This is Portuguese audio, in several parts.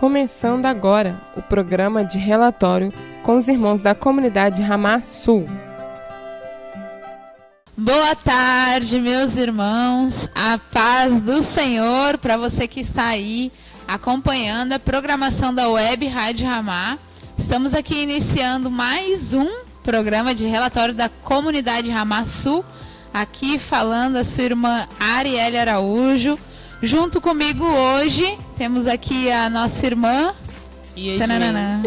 Começando agora o programa de relatório com os irmãos da comunidade Ramá Sul. Boa tarde, meus irmãos. A paz do Senhor para você que está aí acompanhando a programação da Web Rádio Ramá. Estamos aqui iniciando mais um programa de relatório da comunidade Ramá Sul. Aqui falando a sua irmã Arielle Araújo. Junto comigo hoje temos aqui a nossa irmã Yasmin.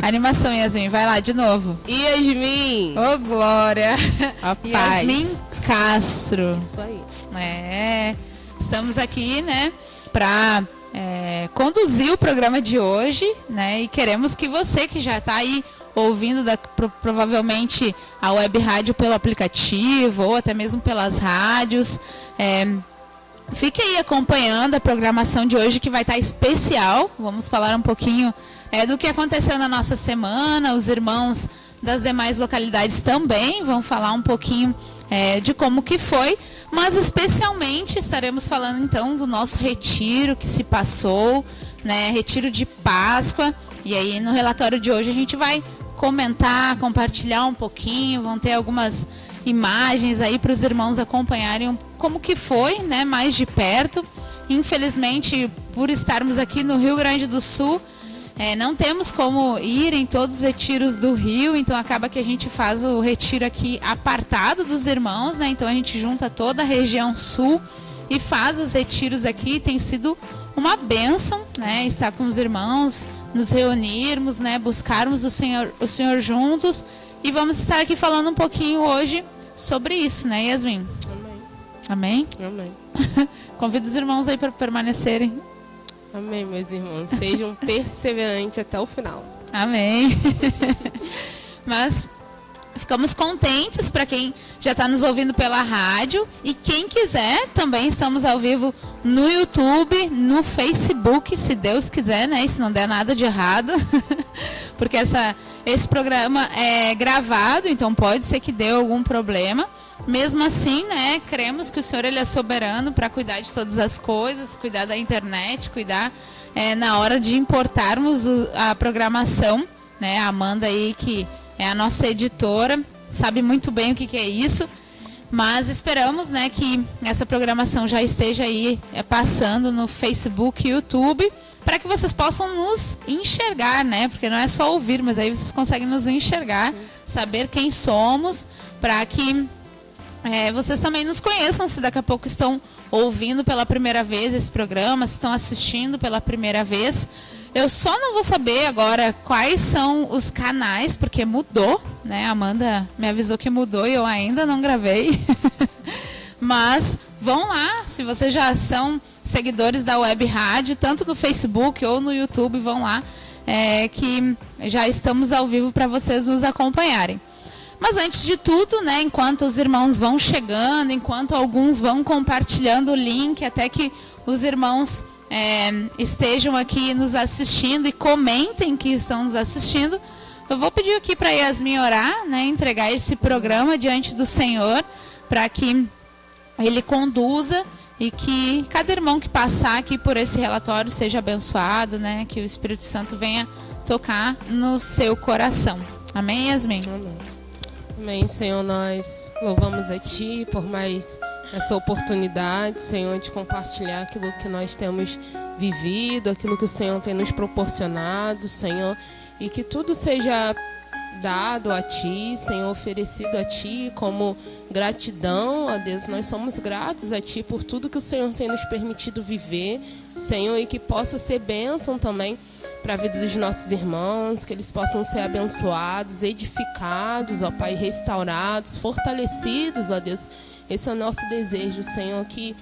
Animação, Yasmin, vai lá de novo. Yasmin. Ô, Glória. A paz. Yasmin Castro. Isso aí. Estamos aqui, né, para conduzir o programa de hoje, né, e queremos que você que já está aí ouvindo provavelmente a web rádio pelo aplicativo ou até mesmo pelas rádios, fique aí acompanhando a programação de hoje, que vai estar especial. Vamos falar um pouquinho do que aconteceu na nossa semana. Os irmãos das demais localidades também vão falar um pouquinho de como que foi. Mas especialmente estaremos falando então do nosso retiro que se passou, né? Retiro de Páscoa. E aí no relatório de hoje a gente vai comentar, compartilhar um pouquinho. Vão ter algumas imagens aí para os irmãos acompanharem como que foi, né, mais de perto. Infelizmente, por estarmos aqui no Rio Grande do Sul, não temos como ir em todos os retiros do Rio, então acaba que a gente faz o retiro aqui apartado dos irmãos, né? Então a gente junta toda a região sul e faz os retiros aqui. Tem sido uma bênção, né, estar com os irmãos, nos reunirmos, né, buscarmos o Senhor juntos. E vamos estar aqui falando um pouquinho hoje sobre isso, né, Yasmin? Amém? Amém. Convido os irmãos aí para permanecerem. Amém, meus irmãos. Sejam perseverantes até o final. Amém. Mas ficamos contentes para quem já está nos ouvindo pela rádio. E quem quiser, também estamos ao vivo no YouTube, no Facebook, se Deus quiser, né? E se não der nada de errado. Porque esse programa é gravado, então pode ser que dê algum problema. Mesmo assim, né, cremos que o Senhor ele é soberano para cuidar de todas as coisas, cuidar da internet, cuidar na hora de importarmos a programação, né? A Amanda aí, que é a nossa editora, sabe muito bem o que é isso. Mas esperamos, né, que essa programação já esteja aí passando no Facebook e YouTube, para que vocês possam nos enxergar, né? Porque não é só ouvir, mas aí vocês conseguem nos enxergar, saber quem somos, para que vocês também nos conheçam, se daqui a pouco estão ouvindo pela primeira vez esse programa, se estão assistindo pela primeira vez. Eu só não vou saber agora quais são os canais, porque mudou, né? A Amanda me avisou que mudou e eu ainda não gravei. Mas vão lá, se vocês já são seguidores da Web Rádio, tanto no Facebook ou no YouTube, vão lá, que já estamos ao vivo para vocês nos acompanharem. Mas antes de tudo, né, enquanto os irmãos vão chegando, enquanto alguns vão compartilhando o link, até que os irmãos estejam aqui nos assistindo e comentem que estão nos assistindo, eu vou pedir aqui para Yasmin orar, né, entregar esse programa diante do Senhor, para que Ele conduza e que cada irmão que passar aqui por esse relatório seja abençoado, né, que o Espírito Santo venha tocar no seu coração. Amém, Yasmin? Amém. Amém, Senhor, nós louvamos a Ti por mais essa oportunidade, Senhor, de compartilhar aquilo que nós temos vivido, aquilo que o Senhor tem nos proporcionado, Senhor, e que tudo seja dado a Ti, Senhor, oferecido a Ti como gratidão, ó Deus. Nós somos gratos a Ti por tudo que o Senhor tem nos permitido viver, Senhor, e que possa ser bênção também para a vida dos nossos irmãos, que eles possam ser abençoados, edificados, ó Pai, restaurados, fortalecidos, ó Deus. Esse é o nosso desejo, Senhor, que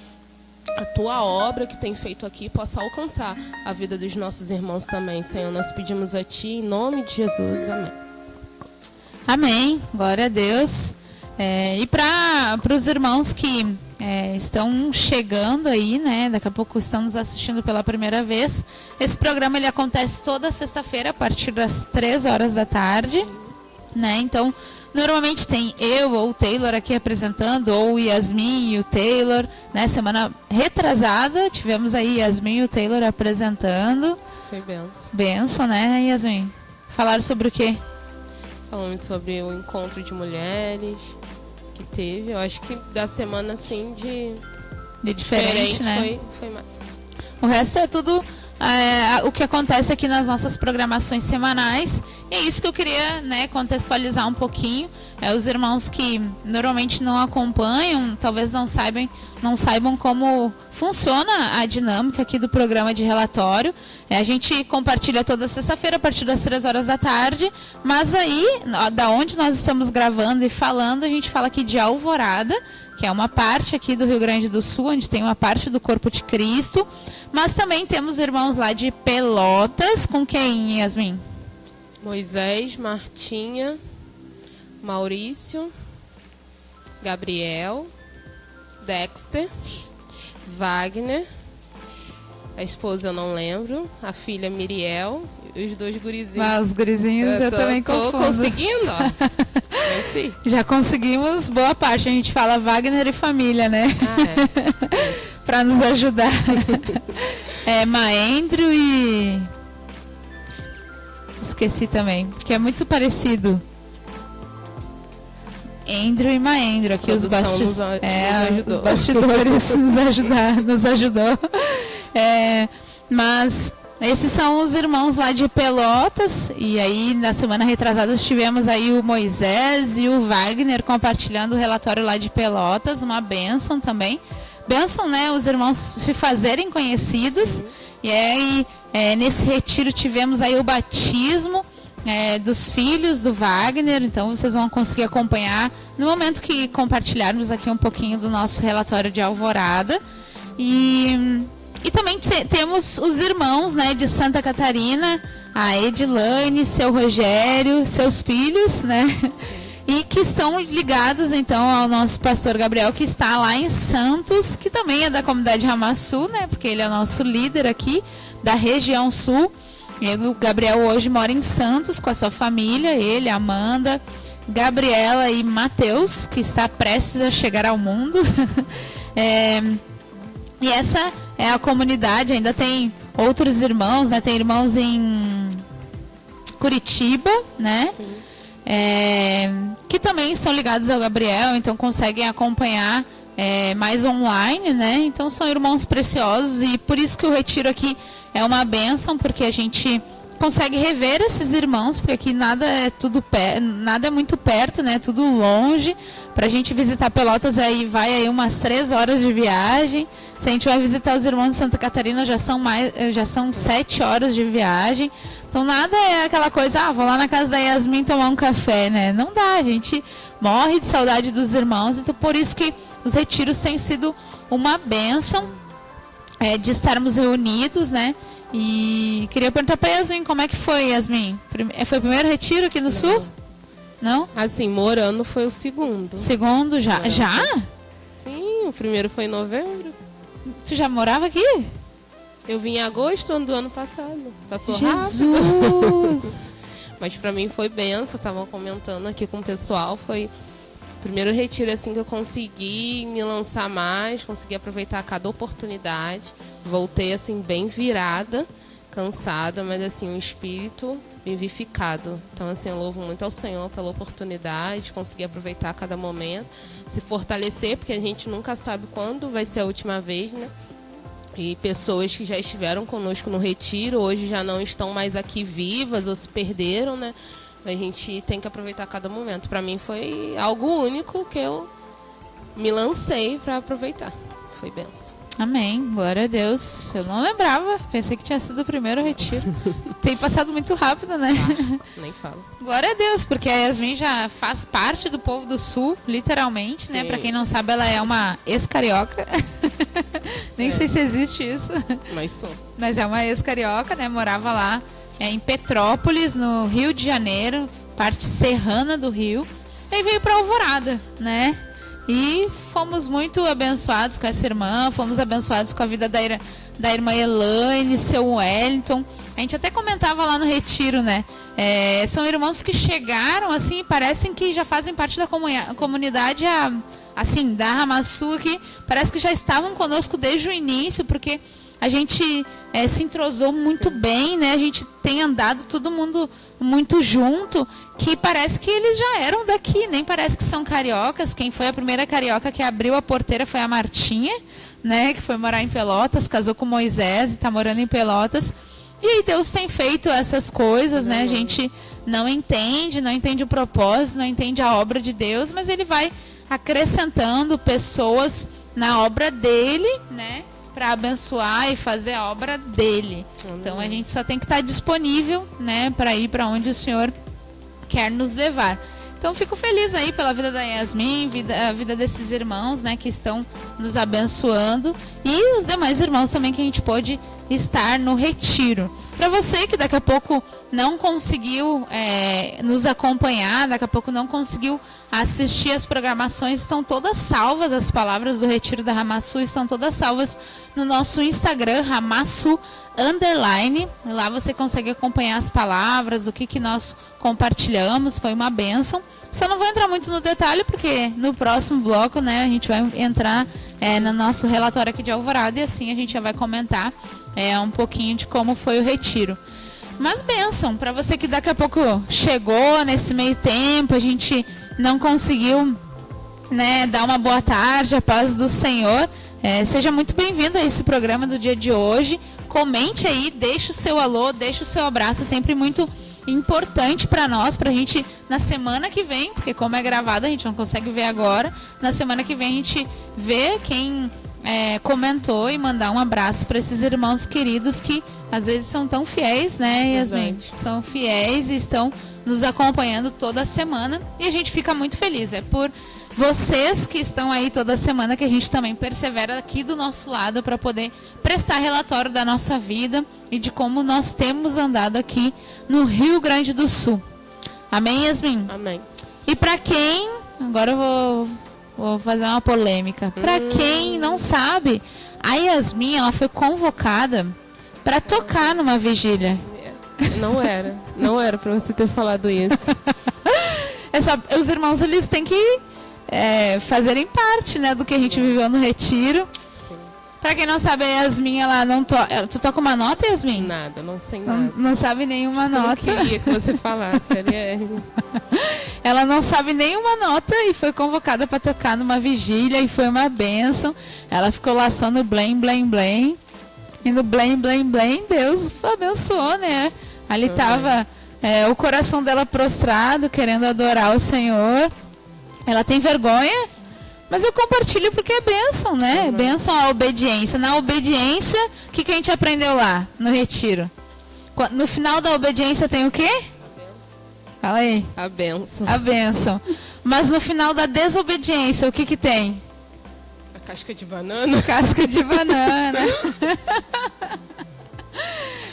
a Tua obra que tem feito aqui possa alcançar a vida dos nossos irmãos também, Senhor. Nós pedimos a Ti em nome de Jesus. Amém. Amém. Glória a Deus. E para os irmãos que estão chegando aí, né? Daqui a pouco estão nos assistindo pela primeira vez. Esse programa ele acontece toda sexta-feira a partir das 3 horas da tarde, né? Então, Normalmente tem eu ou o Taylor aqui apresentando, ou o Yasmin e o Taylor, né? Semana retrasada tivemos aí Yasmin e o Taylor apresentando. Foi benção. Benção, né, Yasmin? Falaram sobre o quê? Falamos sobre o encontro de mulheres que teve. Eu acho que da semana, assim, de diferente, né? Foi massa. O resto é tudo o que acontece aqui nas nossas programações semanais. E é isso que eu queria, né, contextualizar um pouquinho. Os irmãos que normalmente não acompanham, talvez não saibam como funciona a dinâmica aqui do programa de relatório. A gente compartilha toda sexta-feira a partir das 3 horas da tarde, mas aí, da onde nós estamos gravando e falando, a gente fala aqui de Alvorada, que é uma parte aqui do Rio Grande do Sul, onde tem uma parte do Corpo de Cristo, mas também temos irmãos lá de Pelotas. Com quem, Yasmin? Moisés, Martinha, Maurício, Gabriel, Dexter, Wagner, a esposa eu não lembro, a filha Miriel e os 2 gurizinhos. Os gurizinhos eu também confundo. Tô conseguindo, ó. Já conseguimos boa parte. A gente fala Wagner e família, né? Isso. Para nos ajudar. Maendro e... Esqueci também, que é muito parecido. Andrew e Maendro, aqui os bastidores nos ajudou. Mas esses são os irmãos lá de Pelotas. E aí na semana retrasada tivemos aí o Moisés e o Wagner compartilhando o relatório lá de Pelotas, uma bênção também. Bênção, né? Os irmãos se fazerem conhecidos. Sim. E aí nesse retiro tivemos aí o batismo dos filhos do Wagner. Então vocês vão conseguir acompanhar no momento que compartilharmos aqui um pouquinho do nosso relatório de Alvorada. E também temos os irmãos, né, de Santa Catarina, a Edilane, seu Rogério, seus filhos, né? E que estão ligados então ao nosso pastor Gabriel, que está lá em Santos, que também é da comunidade Ramassul, né? Porque ele é o nosso líder aqui da região sul. E o Gabriel hoje mora em Santos com a sua família, ele, Amanda, Gabriela e Mateus, que está prestes a chegar ao mundo. E essa é a comunidade. Ainda tem outros irmãos, né? Tem irmãos em Curitiba, né? Sim. Que também estão ligados ao Gabriel, então conseguem acompanhar mais online, né? Então são irmãos preciosos, e por isso que o retiro aqui é uma bênção, porque a gente consegue rever esses irmãos, porque aqui nada é muito perto, né? Tudo longe. Para a gente visitar Pelotas vai aí umas 3 horas de viagem. Se a gente vai visitar os irmãos de Santa Catarina, já são 7 horas de viagem. Então nada é aquela coisa, vou lá na casa da Yasmin tomar um café, né? Não dá, a gente morre de saudade dos irmãos. Então por isso que os retiros têm sido uma bênção de estarmos reunidos, né? E queria perguntar para Yasmin, como é que foi, Yasmin? Foi o primeiro retiro aqui no Sul? Não? Assim, morando foi o segundo. Segundo já? Morando. Já? Sim, o primeiro foi em novembro. Tu já morava aqui? Eu vim em agosto do ano passado. Passou Jesus! rápido. Mas pra mim foi benção. Eu tava comentando aqui com o pessoal. Foi o primeiro retiro assim que eu consegui me lançar mais, consegui aproveitar cada oportunidade. Voltei assim bem virada, cansada, mas assim um espírito vivificado. Então assim, eu louvo muito ao Senhor pela oportunidade, conseguir aproveitar cada momento, se fortalecer, porque a gente nunca sabe quando vai ser a última vez, né? E pessoas que já estiveram conosco no retiro, hoje já não estão mais aqui vivas ou se perderam, né? A gente tem que aproveitar cada momento. Para mim foi algo único que eu me lancei para aproveitar. Foi benção. Amém, glória a Deus. Eu não lembrava, pensei que tinha sido o primeiro retiro. Tem passado muito rápido, né? Nem falo. Glória a Deus, porque a Yasmin já faz parte do povo do Sul, literalmente, né? Pra quem não sabe, ela é uma ex-carioca. Nem sei se existe isso. Mas sou. Mas é uma ex-carioca, né? Morava lá em Petrópolis, no Rio de Janeiro, parte serrana do Rio. E veio pra Alvorada, né? E fomos muito abençoados com essa irmã, fomos abençoados com a vida da irmã Elaine, seu Wellington. A gente até comentava lá no retiro, né? São irmãos que chegaram, assim, parecem que já fazem parte da comunidade, assim, da Ramassu aqui. Parece que já estavam conosco desde o início, porque a gente se entrosou muito bem, né? A gente tem andado todo mundo muito junto, que parece que eles já eram daqui, nem parece que são cariocas. Quem foi a primeira carioca que abriu a porteira foi a Martinha, né? Que foi morar em Pelotas, casou com Moisés e está morando em Pelotas. E aí Deus tem feito essas coisas, né? A gente não entende o propósito, não entende a obra de Deus, mas Ele vai acrescentando pessoas na obra dele, né? Para abençoar e fazer a obra dele. Então a gente só tem que estar disponível, né? Para ir para onde o Senhor quer nos levar. Então fico feliz aí pela vida da Yasmin, a vida desses irmãos, né? Que estão nos abençoando. E os demais irmãos também que a gente pôde estar no retiro. Para você que daqui a pouco não conseguiu nos acompanhar, daqui a pouco não conseguiu assistir as programações, estão todas salvas, as palavras do Retiro da Ramassu estão todas salvas no nosso Instagram, Ramassu_. Lá você consegue acompanhar as palavras, o que nós compartilhamos, foi uma bênção. Só não vou entrar muito no detalhe, porque no próximo bloco, né, a gente vai entrar no nosso relatório aqui de Alvorada, e assim a gente já vai comentar um pouquinho de como foi o retiro. Mas bênção, para você que daqui a pouco chegou nesse meio tempo, a gente não conseguiu, né, dar uma boa tarde, a paz do Senhor. Seja muito bem-vindo a esse programa do dia de hoje. Comente aí, deixa o seu alô, deixa o seu abraço, é sempre muito importante para nós, para a gente na semana que vem, porque como é gravado a gente não consegue ver agora, na semana que vem a gente vê quem comentou e mandar um abraço para esses irmãos queridos que às vezes são tão fiéis, né, Yasmin? São fiéis e estão nos acompanhando toda semana e a gente fica muito feliz. É por vocês que estão aí toda semana que a gente também persevera aqui do nosso lado para poder prestar relatório da nossa vida e de como nós temos andado aqui no Rio Grande do Sul. Amém, Yasmin? Amém. E para quem... Agora eu vou fazer uma polêmica. Para quem não sabe, a Yasmin ela foi convocada para tocar numa vigília. Não era para você ter falado isso. Os irmãos eles têm que fazerem parte, né, do que a gente viveu no retiro. Pra quem não sabe, a Yasmin, ela não toca. Tu toca uma nota, Yasmin? Nada, não sei nada. Não sabe nenhuma nota. Eu queria que você falasse, Ela não sabe nenhuma nota e foi convocada para tocar numa vigília e foi uma bênção. Ela ficou lá só no blém, blém, blém. E no blém, blém, blém, Deus abençoou, né? Ali tava o coração dela prostrado, querendo adorar o Senhor. Ela tem vergonha, mas eu compartilho porque é bênção, né? Bênção a obediência. Na obediência, o que a gente aprendeu lá no retiro? No final da obediência tem o quê? Fala aí. A bênção. A bênção. Mas no final da desobediência, o que tem? A casca de banana. Casca de banana.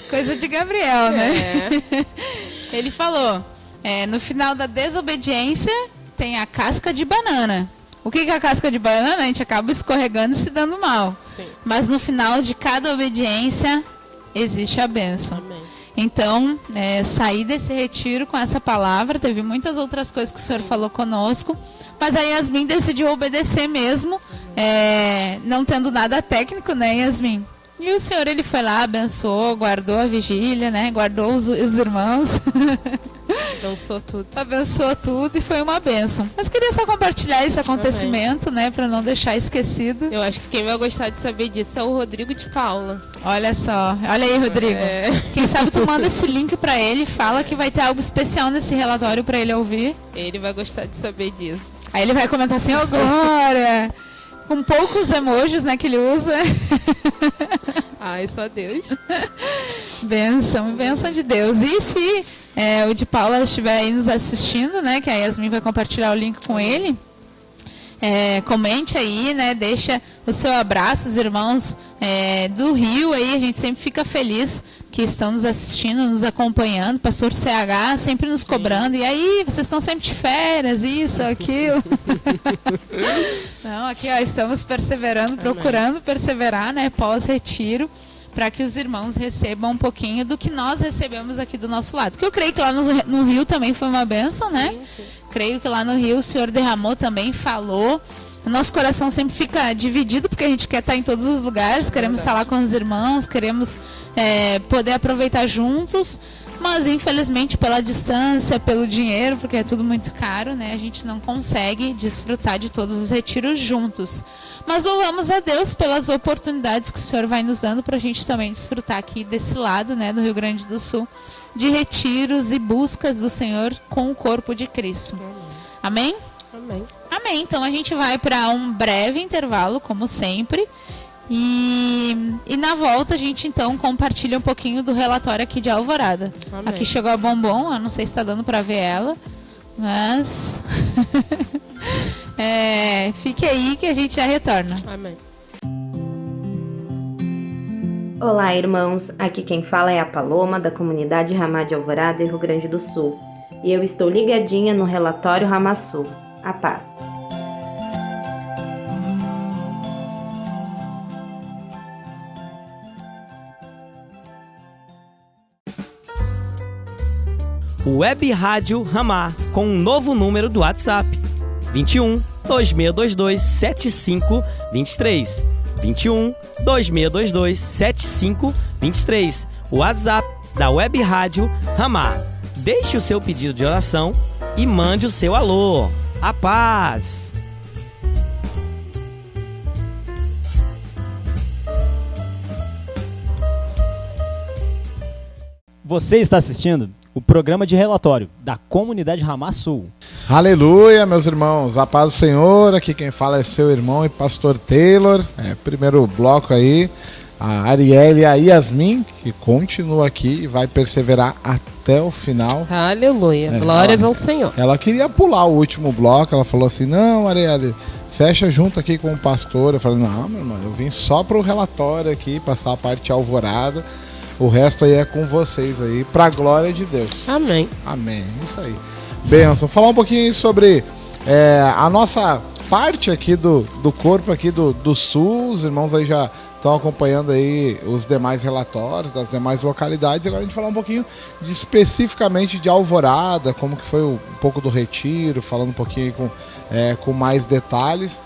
Coisa de Gabriel, né? Ele falou, no final da desobediência tem a casca de banana. O que é a casca de banana? A gente acaba escorregando e se dando mal. Sim. Mas no final de cada obediência existe a bênção. Amém. Então, sair desse retiro com essa palavra, teve muitas outras coisas que o Senhor falou conosco, mas a Yasmin decidiu obedecer mesmo, não tendo nada técnico, né, Yasmin? E o Senhor, ele foi lá, abençoou, guardou a vigília, né, guardou os irmãos. Abençoou tudo. Abençoou tudo e foi uma bênção. Mas queria só compartilhar esse acontecimento, né, para não deixar esquecido. Eu acho que quem vai gostar de saber disso é o Rodrigo de Paula. Olha só, olha aí, Rodrigo. Quem sabe tu manda esse link para ele, fala que vai ter algo especial nesse relatório para ele ouvir. Ele vai gostar de saber disso. Aí ele vai comentar assim, ô glória! Com poucos emojis, né, que ele usa. Ai, só Deus. Bênção de Deus. E se o de Paula estiver aí nos assistindo, né, que a Yasmin vai compartilhar o link com ele, Comente aí, né? Deixa o seu abraço, os irmãos do Rio aí, a gente sempre fica feliz que estão nos assistindo, nos acompanhando. Pastor CH sempre nos cobrando. E aí, vocês estão sempre de férias, isso, aquilo. Não, aqui ó, estamos perseverando, procurando perseverar, né? Pós-retiro, para que os irmãos recebam um pouquinho do que nós recebemos aqui do nosso lado. Que eu creio que lá no Rio também foi uma bênção, né? Sim. Creio que lá no Rio o Senhor derramou também, falou. O nosso coração sempre fica dividido, porque a gente quer estar em todos os lugares, queremos estar lá com os irmãos, queremos poder aproveitar juntos, mas infelizmente pela distância, pelo dinheiro, porque é tudo muito caro, né? A gente não consegue desfrutar de todos os retiros juntos. Mas louvamos a Deus pelas oportunidades que o Senhor vai nos dando para a gente também desfrutar aqui desse lado, né, do Rio Grande do Sul, de retiros e buscas do Senhor com o corpo de Cristo. Amém? Amém. Amém. Então a gente vai para um breve intervalo, como sempre. E na volta a gente então compartilha um pouquinho do relatório aqui de Alvorada. Amém. Aqui chegou a Bombom, eu não sei se está dando para ver ela, mas fique aí que a gente já retorna. Amém. Olá, irmãos. Aqui quem fala é a Paloma, da comunidade Ramá de Alvorada, Rio Grande do Sul. E eu estou ligadinha no relatório Ramá Sul. A paz. Web Rádio Ramá, com um novo número do WhatsApp: 21 2622 7523. 21 2622 7523. O WhatsApp da Web Rádio Ramá. Deixe o seu pedido de oração e mande o seu alô. A paz! Você está assistindo o programa de relatório da comunidade Ramá Sul. Aleluia, meus irmãos, a paz do Senhor. Aqui quem fala é seu irmão e pastor Taylor. Primeiro bloco aí, a Arielle e a Yasmin, que continua aqui e vai perseverar até o final. Aleluia. Glórias ao Senhor. Ela queria pular o último bloco, ela falou assim: não, Arielle, fecha junto aqui com o pastor. Eu falei: não, meu irmão, eu vim só para o relatório aqui, passar a parte alvorada. O resto aí é com vocês aí, pra glória de Deus. Amém. Amém, isso aí. Bênção. Falar um pouquinho sobre a nossa parte aqui do corpo aqui do Sul. Os irmãos aí já estão acompanhando aí os demais relatórios das demais localidades. Agora a gente falar um pouquinho especificamente de Alvorada, como que foi um pouco do retiro, falando um pouquinho aí com mais detalhes.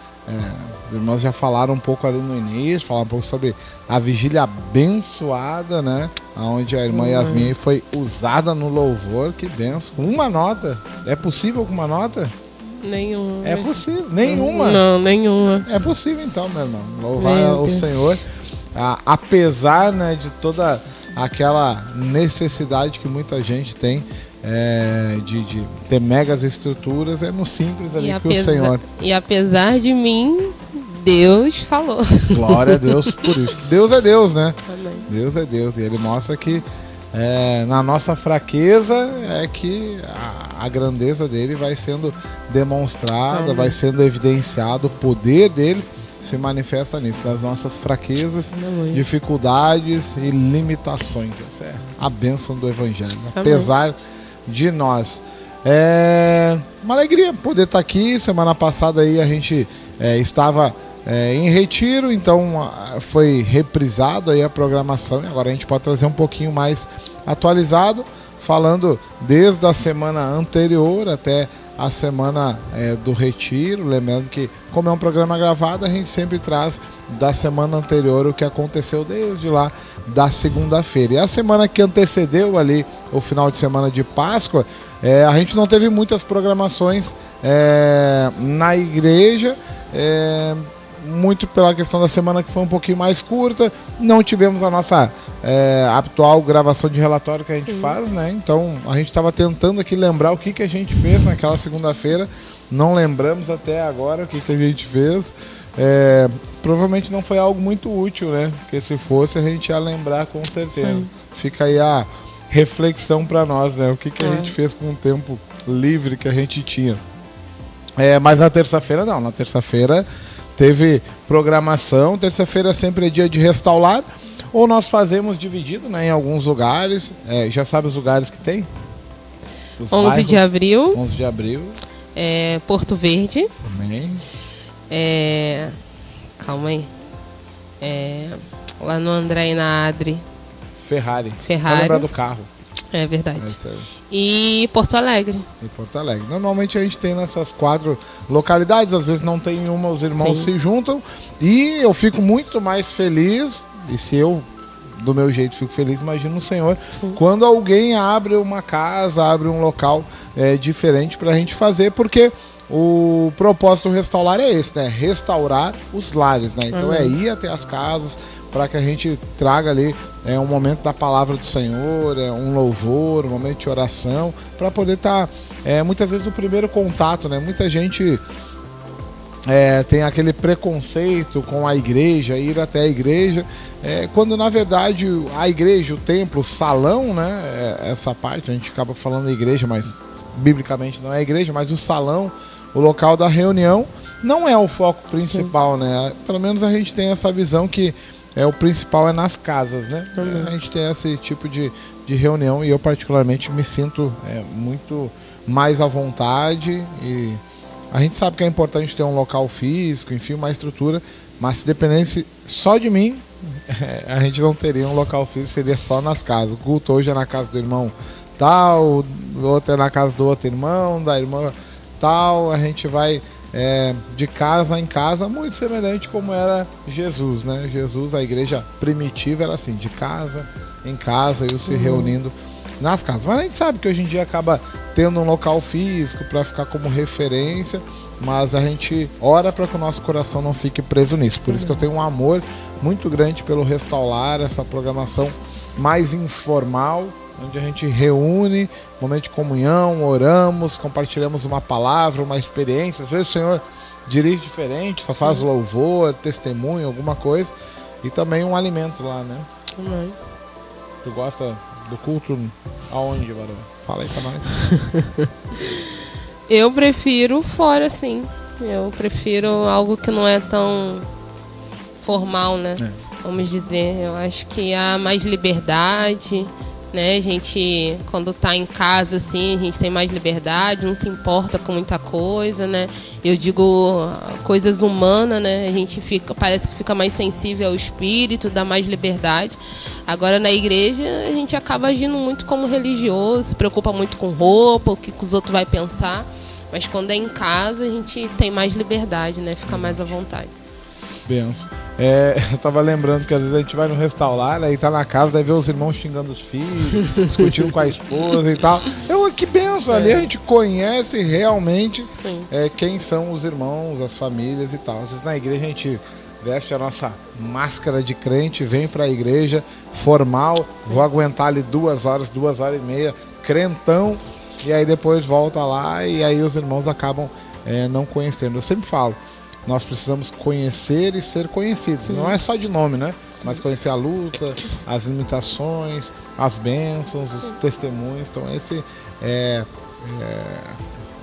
Os irmãos já falaram um pouco ali no início, falaram um pouco sobre a vigília abençoada, né? Onde a irmã Yasmin foi usada no louvor. Que benção. Com uma nota. É possível com uma nota? Nenhuma. É possível. Nenhuma? Não, nenhuma. É possível então, meu irmão. Louvar o Senhor. Apesar, né, de toda aquela necessidade que muita gente tem de ter megas estruturas, é no simples ali que o Senhor... E apesar de mim, Deus falou. Glória a Deus por isso. Deus é Deus, né? Amém. Deus é Deus. E Ele mostra que na nossa fraqueza é que a grandeza dele vai sendo demonstrada, Amém. vai sendo evidenciado, o poder dele se manifesta nisso, nas nossas fraquezas, Amém. dificuldades e limitações. Essa é a bênção do Evangelho, Amém. apesar de nós. Uma alegria poder estar aqui. Semana passada aí a gente estava em retiro, então foi reprisado aí a programação, e agora a gente pode trazer um pouquinho mais atualizado, falando desde a semana anterior até a semana do retiro. Lembrando que, como é um programa gravado, a gente sempre traz da semana anterior o que aconteceu desde lá da segunda-feira. E a semana que antecedeu ali o final de semana de Páscoa, a gente não teve muitas programações na igreja, muito pela questão da semana que foi um pouquinho mais curta. Não tivemos a nossa atual gravação de relatório que a gente faz, né? Então a gente estava tentando aqui lembrar o que a gente fez naquela segunda-feira. Não lembramos até agora o que a gente fez. Provavelmente não foi algo muito útil, né? Porque se fosse, a gente ia lembrar com certeza. Sim. Fica aí a reflexão para nós, né? O que a gente fez com o tempo livre que a gente tinha. Mas na terça-feira não. Na terça-feira teve programação. Terça-feira sempre é dia de restaurar. Ou nós fazemos dividido, né, em alguns lugares. Já sabe os lugares que tem? 11 de abril. 11 de abril. Porto Verde. Amém. Calma aí. Lá no André e na Adri. Ferrari. Ferrari. Só lembrar do carro. É verdade. E Porto Alegre. Normalmente a gente tem nessas 4 localidades. Às vezes não tem uma, os irmãos se juntam. E eu fico muito mais feliz. E se eu, do meu jeito, fico feliz, imagino o Senhor, quando alguém abre uma casa, abre um local diferente pra gente fazer, porque o propósito do restaurar é esse, né? Restaurar os lares, né? Então é ir até as casas para que a gente traga ali um momento da palavra do Senhor, um louvor, um momento de oração, para poder estar, muitas vezes, o primeiro contato, né? Muita gente tem aquele preconceito com a igreja, ir até a igreja, quando na verdade a igreja, o templo, o salão, né? Essa parte, a gente acaba falando da igreja, mas biblicamente não é a igreja, mas o salão, o local da reunião, não é o foco principal, né? Pelo menos a gente tem essa visão que o principal é nas casas, né? A gente tem esse tipo de reunião e eu particularmente me sinto muito mais à vontade. E a gente sabe que é importante ter um local físico, enfim, uma estrutura, mas se dependesse só de mim, a gente não teria um local físico, seria só nas casas. O culto hoje é na casa do irmão tal, o outro é na casa do outro irmão, da irmã tal, a gente vai de casa em casa, muito semelhante como era Jesus, né? Jesus, a igreja primitiva era assim, de casa em casa, e se reunindo nas casas. Mas a gente sabe que hoje em dia acaba tendo um local físico para ficar como referência, mas a gente ora para que o nosso coração não fique preso nisso. Por isso que eu tenho um amor muito grande pelo Restaurar, essa programação mais informal, onde a gente reúne, momento de comunhão, oramos, compartilhamos uma palavra, uma experiência. Às vezes o Senhor dirige diferente, só faz louvor, testemunho, alguma coisa, e também um alimento lá, né? Tu gosta do culto aonde, Varão? Fala aí pra nós. Eu prefiro fora, sim. Eu prefiro algo que não é tão formal, né? Vamos dizer. Eu acho que há mais liberdade, né? A gente, quando tá em casa, assim, a gente tem mais liberdade, não se importa com muita coisa, né? Eu digo coisas humanas, né? A gente parece que fica mais sensível ao espírito, dá mais liberdade. Agora, na igreja, a gente acaba agindo muito como religioso, se preocupa muito com roupa, o que os outros vão pensar. Mas quando é em casa, a gente tem mais liberdade, né? Fica mais à vontade. Benção. Eu tava lembrando que às vezes a gente vai no restaurar, aí tá na casa, daí vê os irmãos xingando os filhos, discutindo com a esposa e tal. Que benção, ali a gente conhece realmente quem são os irmãos, as famílias e tal. Às vezes na igreja a gente veste a nossa máscara de crente, vem pra igreja formal, vou aguentar ali 2 horas, 2 horas e meia, crentão, e aí depois volta lá e aí os irmãos acabam não conhecendo. Eu sempre falo, nós precisamos conhecer e ser conhecidos. Não é só de nome, né? Mas conhecer a luta, as limitações, as bênçãos, os testemunhos. Então esse é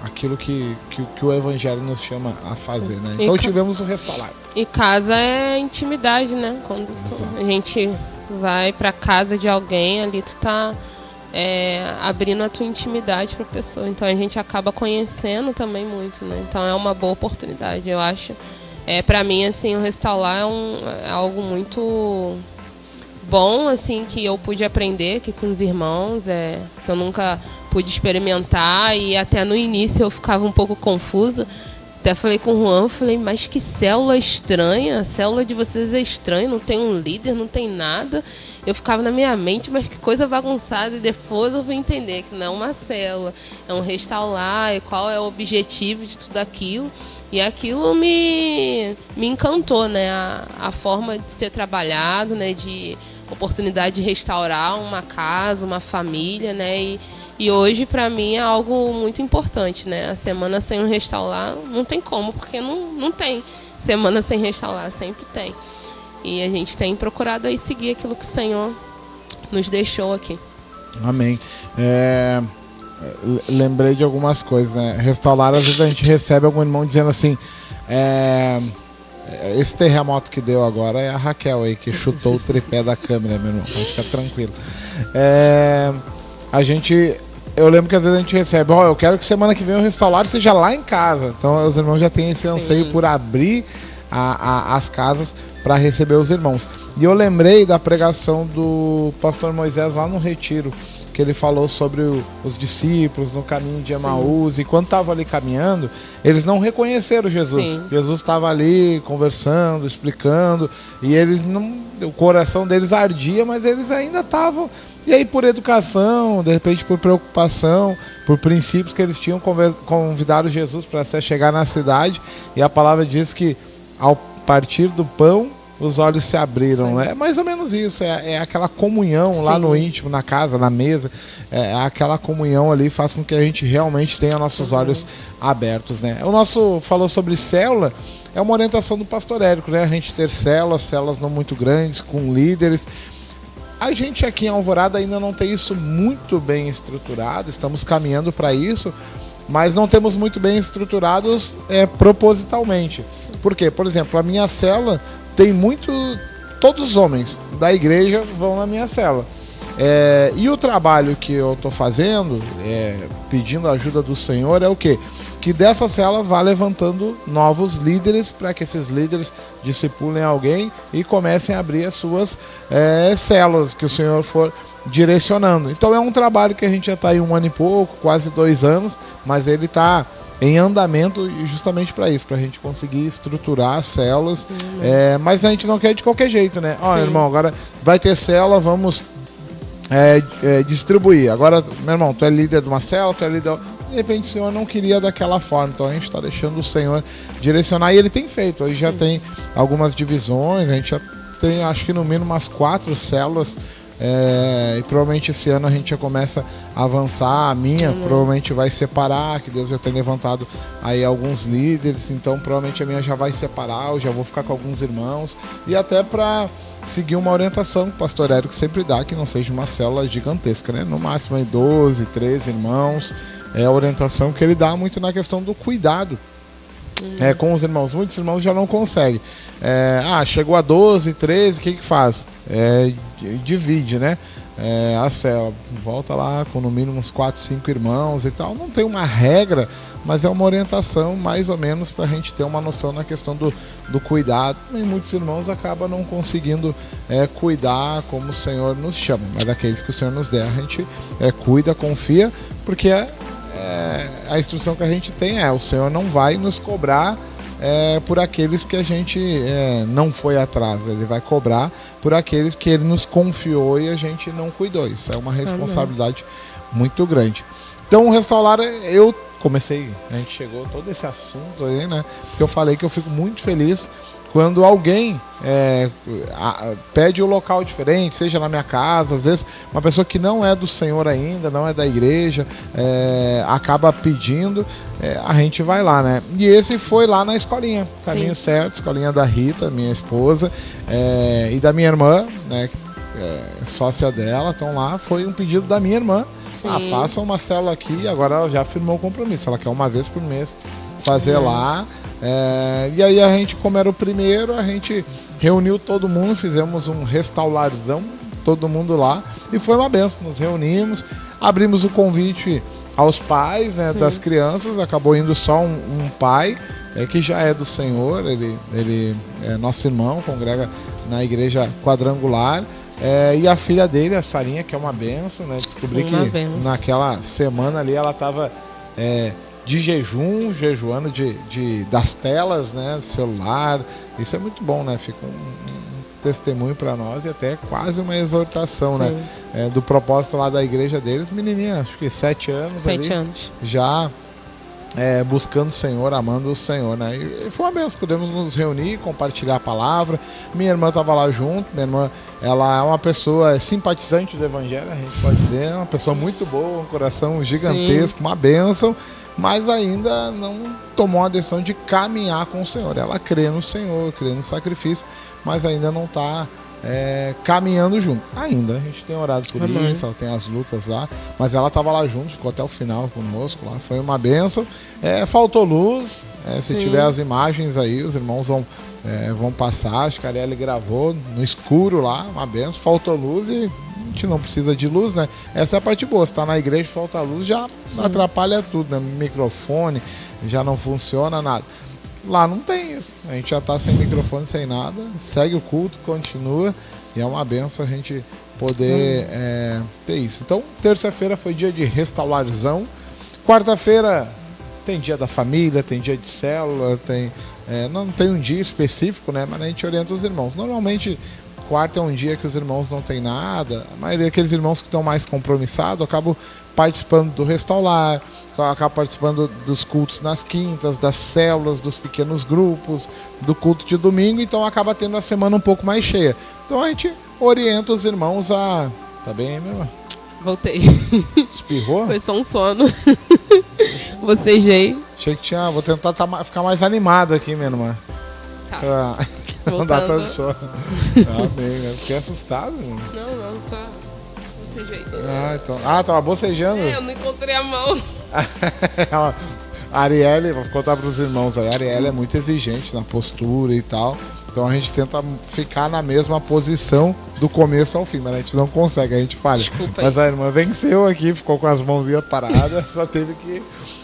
aquilo que o Evangelho nos chama a fazer, né? Então tivemos o restaurar. E casa é intimidade, né? Quando a gente vai pra casa de alguém, ali tu tá abrindo a tua intimidade pra pessoa. Então a gente acaba conhecendo também muito, né? Então é uma boa oportunidade, eu acho. Pra mim, assim, o Restaurar é algo muito bom, assim, que eu pude aprender aqui com os irmãos, que eu nunca pude experimentar, e até no início eu ficava um pouco confusa. Até falei com o Juan, falei, mas que célula estranha, a célula de vocês é estranha, não tem um líder, não tem nada. Eu ficava na minha mente, mas que coisa bagunçada, e depois eu fui entender que não é uma célula, é um restaurar, e qual é o objetivo de tudo aquilo. E aquilo me encantou, né? A forma de ser trabalhado, né? De oportunidade de restaurar uma casa, uma família, né? E hoje, para mim, é algo muito importante, né? A semana sem um restaurar não tem como, porque não tem semana sem restaurar, sempre tem. E a gente tem procurado aí seguir aquilo que o Senhor nos deixou aqui. Amém. lembrei de algumas coisas, né? Restaurar, às vezes a gente recebe algum irmão dizendo assim, esse terremoto que deu agora é a Raquel aí, que chutou o tripé da câmera, meu irmão, pode ficar tranquilo. Eu lembro que às vezes a gente recebe, eu quero que semana que vem o Restaurar seja lá em casa. Então os irmãos já têm esse anseio por abrir as casas para receber os irmãos. E eu lembrei da pregação do pastor Moisés lá no Retiro, que ele falou sobre os discípulos no caminho de Emaús. E quando estavam ali caminhando, eles não reconheceram Jesus. Sim. Jesus estava ali conversando, explicando, e eles o coração deles ardia, mas eles ainda estavam. E aí, por educação, de repente por preocupação, por princípios que eles tinham, convidaram Jesus para chegar na cidade. E a palavra diz que ao partir do pão, os olhos se abriram. É mais ou menos isso, é aquela comunhão lá no íntimo, na casa, na mesa. Aquela comunhão ali faz com que a gente realmente tenha nossos olhos abertos, né? O nosso falou sobre célula, é uma orientação do pastor Érico, né? A gente ter células não muito grandes, com líderes. A gente aqui em Alvorada ainda não tem isso muito bem estruturado, estamos caminhando para isso, mas não temos muito bem estruturados propositalmente. Por quê? Por exemplo, a minha célula tem todos os homens da igreja vão na minha célula. E o trabalho que eu estou fazendo, pedindo a ajuda do Senhor, é o quê? Que dessa célula vá levantando novos líderes, para que esses líderes discipulem alguém e comecem a abrir as suas células, que o Senhor for direcionando. Então é um trabalho que a gente já está aí 1 ano e pouco, quase 2 anos, mas ele está em andamento justamente para isso, para a gente conseguir estruturar as células. Mas a gente não quer de qualquer jeito, né? Irmão, agora vai ter célula, vamos distribuir. Agora, meu irmão, tu é líder de uma célula, tu é líder... De repente o Senhor não queria daquela forma, então a gente está deixando o Senhor direcionar, e Ele tem feito. Hoje já tem algumas divisões, a gente já tem, acho que no mínimo umas 4 células, e provavelmente esse ano a gente já começa a avançar. A minha provavelmente vai separar, que Deus já tem levantado aí alguns líderes, então provavelmente a minha já vai separar, eu já vou ficar com alguns irmãos, e até para seguir uma orientação que o pastor Érico sempre dá, que não seja uma célula gigantesca, né? No máximo aí 12, 13 irmãos. É a orientação que ele dá muito na questão do cuidado com os irmãos. Muitos irmãos já não conseguem. Chegou a 12, 13, o que faz? Divide, né? A célula. Volta lá com no mínimo uns 4, 5 irmãos e tal. Não tem uma regra, mas é uma orientação mais ou menos para a gente ter uma noção na questão do cuidado. E muitos irmãos acabam não conseguindo cuidar como o Senhor nos chama. Mas daqueles que o Senhor nos der, a gente cuida, confia, porque a instrução que a gente tem o Senhor não vai nos cobrar por aqueles que a gente não foi atrás. Ele vai cobrar por aqueles que Ele nos confiou e a gente não cuidou. Isso é uma responsabilidade muito grande. Então, o Restaurar, eu comecei, a gente chegou todo esse assunto aí, né? Porque eu falei que eu fico muito feliz quando alguém pede um local diferente, seja na minha casa, às vezes uma pessoa que não é do Senhor ainda, não é da igreja, acaba pedindo, a gente vai lá, né? E esse foi lá na escolinha, Caminho Certo, escolinha da Rita, minha esposa, e da minha irmã, né? Sócia dela, então lá foi um pedido da minha irmã. Faça uma célula aqui, agora ela já firmou o compromisso, ela quer uma vez por mês fazer lá. E aí a gente, como era o primeiro, a gente reuniu todo mundo, fizemos um restaurarzão, todo mundo lá, e foi uma benção. Nos reunimos, abrimos o convite aos pais, né, das crianças. Acabou indo só um pai, que já é do Senhor, ele é nosso irmão, congrega na igreja quadrangular. E a filha dele, a Sarinha, que é uma benção, né? Descobri que naquela semana ali ela estava de jejuando das telas, né, do celular. Isso é muito bom, né? Fica um testemunho para nós e até quase uma exortação, né? Do propósito lá da igreja deles. Menininha, acho que 7 anos. 7 anos. Já buscando o Senhor, amando o Senhor, né? E foi uma benção, podemos nos reunir, compartilhar a palavra. Minha irmã estava lá junto. Minha irmã, ela é uma pessoa simpatizante do Evangelho, a gente pode dizer, uma pessoa muito boa, um coração gigantesco, uma bênção, mas ainda não tomou a decisão de caminhar com o Senhor. Ela crê no Senhor, crê no sacrifício, mas ainda não está caminhando junto. Ainda, a gente tem orado por Amém. isso, ela tem as lutas lá, mas ela estava lá junto, ficou até o final conosco lá, foi uma bênção. Faltou luz, se Sim. tiver as imagens aí, os irmãos vão passar, acho que a Arielle gravou no escuro lá, uma bênção, faltou luz e a gente não precisa de luz, né? Essa é a parte boa, você tá na igreja, falta luz, já atrapalha tudo, né? Microfone, já não funciona nada. Lá não tem isso, a gente já tá sem microfone, sem nada, segue o culto, continua, e é uma benção a gente poder ter isso. Então, terça-feira foi dia de restauração, quarta-feira tem dia da família, tem dia de célula, não tem um dia específico, né? Mas a gente orienta os irmãos. Normalmente, quarta é um dia que os irmãos não tem nada. A maioria daqueles irmãos que estão mais compromissados acabam participando do restaurar, acabam participando dos cultos nas quintas, das células, dos pequenos grupos, do culto de domingo. Então acaba tendo a semana um pouco mais cheia. Então a gente orienta os irmãos a... Tá bem aí, meu irmão? Voltei. Espirrou? Foi só um sono. Bocejei. Achei que tinha... Vou tentar ficar mais animado aqui, minha irmã. Tá. Pra não dar Voltando. tanto sono. Amém, né? Fiquei assustado. Mano. Não, só bocejei. Então. Tava bocejando. Eu não encontrei a mão. A Arielle, vou contar para os irmãos aí, a Arielle é muito exigente na postura e tal. Então a gente tenta ficar na mesma posição do começo ao fim, mas a gente não consegue, a gente falha. Desculpa aí. Mas a irmã venceu aqui, ficou com as mãozinhas paradas, só teve que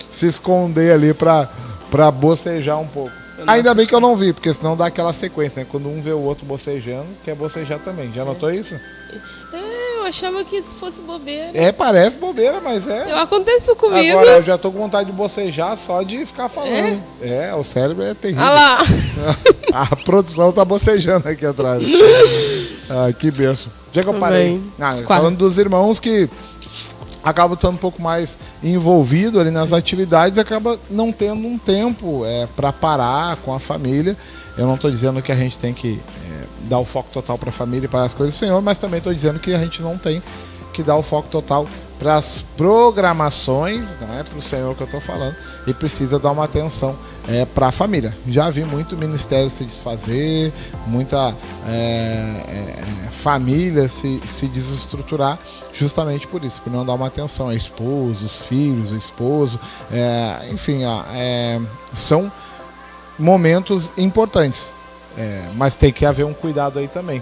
se esconder ali para bocejar um pouco. Ainda bem que eu não vi, porque senão dá aquela sequência, né? Quando um vê o outro bocejando, quer bocejar também. Já notou isso? Eu achava que isso fosse bobeira. Parece bobeira, mas é. Acontece isso comigo. Agora eu já tô com vontade de bocejar só de ficar falando. O cérebro é terrível. Olha lá. A produção tá bocejando aqui atrás. Que benção. Já que eu parei. Falando dos irmãos que acabam estando um pouco mais envolvidos ali nas atividades, acaba não tendo um tempo para parar com a família. Eu não estou dizendo que a gente tem que dar o foco total para a família e para as coisas do Senhor, mas também estou dizendo que a gente não tem que dar o foco total para as programações, não é para o Senhor que eu estou falando, e precisa dar uma atenção para a família. Já vi muito ministério se desfazer, muita família se desestruturar justamente por isso, por não dar uma atenção a esposa, os filhos, o esposo, enfim, são momentos importantes, mas tem que haver um cuidado aí também.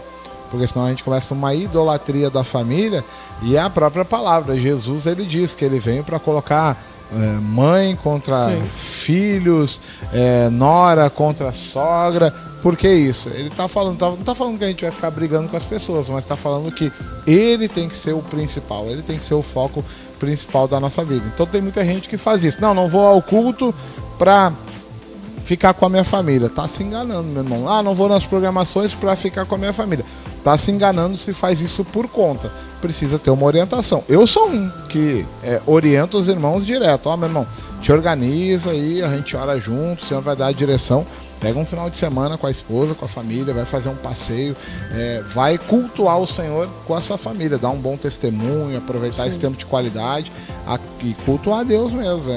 Porque senão a gente começa uma idolatria da família, e é a própria palavra. Jesus, ele diz que ele veio para colocar mãe contra filhos, nora contra sogra. Por que isso? Ele tá falando, não está falando que a gente vai ficar brigando com as pessoas, mas está falando que ele tem que ser o principal, ele tem que ser o foco principal da nossa vida. Então tem muita gente que faz isso. Não vou ao culto para ficar com a minha família. Tá se enganando, meu irmão. Não vou nas programações para ficar com a minha família. Tá se enganando se faz isso por conta. Precisa ter uma orientação. Eu sou um que orienta os irmãos direto. Meu irmão, te organiza aí, a gente ora junto, o Senhor vai dar a direção. Pega um final de semana com a esposa, com a família, vai fazer um passeio, vai cultuar o Senhor com a sua família, dar um bom testemunho, aproveitar esse tempo de qualidade e cultuar a Deus mesmo,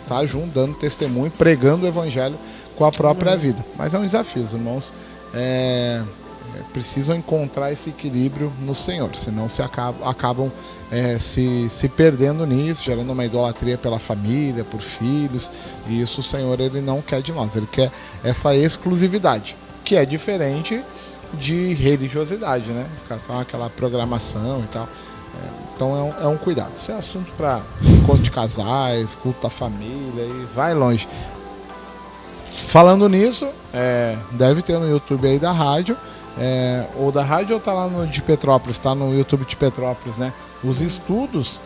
tá junto, dando testemunho, pregando o evangelho com a própria vida. Mas é um desafio, os irmãos precisam encontrar esse equilíbrio no Senhor, senão acabam se perdendo nisso, gerando uma idolatria pela família, por filhos, e isso o Senhor ele não quer de nós, ele quer essa exclusividade, que é diferente de religiosidade, né? Ficar só aquela programação e tal. Então é um cuidado. Isso é assunto para encontro de casais, culto da família, e vai longe. Falando nisso, deve ter no YouTube aí da rádio, ou da rádio, ou tá lá no de Petrópolis, tá no YouTube de Petrópolis, né? Os estudos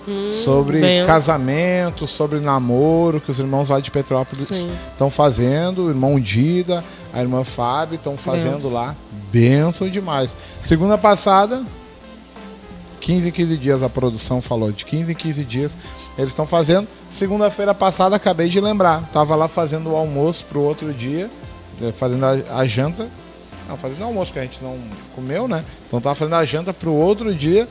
sobre casamento, sobre namoro, que os irmãos lá de Petrópolis estão fazendo, o irmão Dida, a irmã Fábio estão fazendo lá. Bênção demais. Segunda passada, 15 em 15 dias a produção falou, de 15 em 15 dias eles estão fazendo. Segunda-feira passada, acabei de lembrar, tava lá fazendo o almoço pro outro dia, fazendo a janta, Não, fazendo almoço, que a gente não comeu, né? Então tava fazendo a janta pro outro dia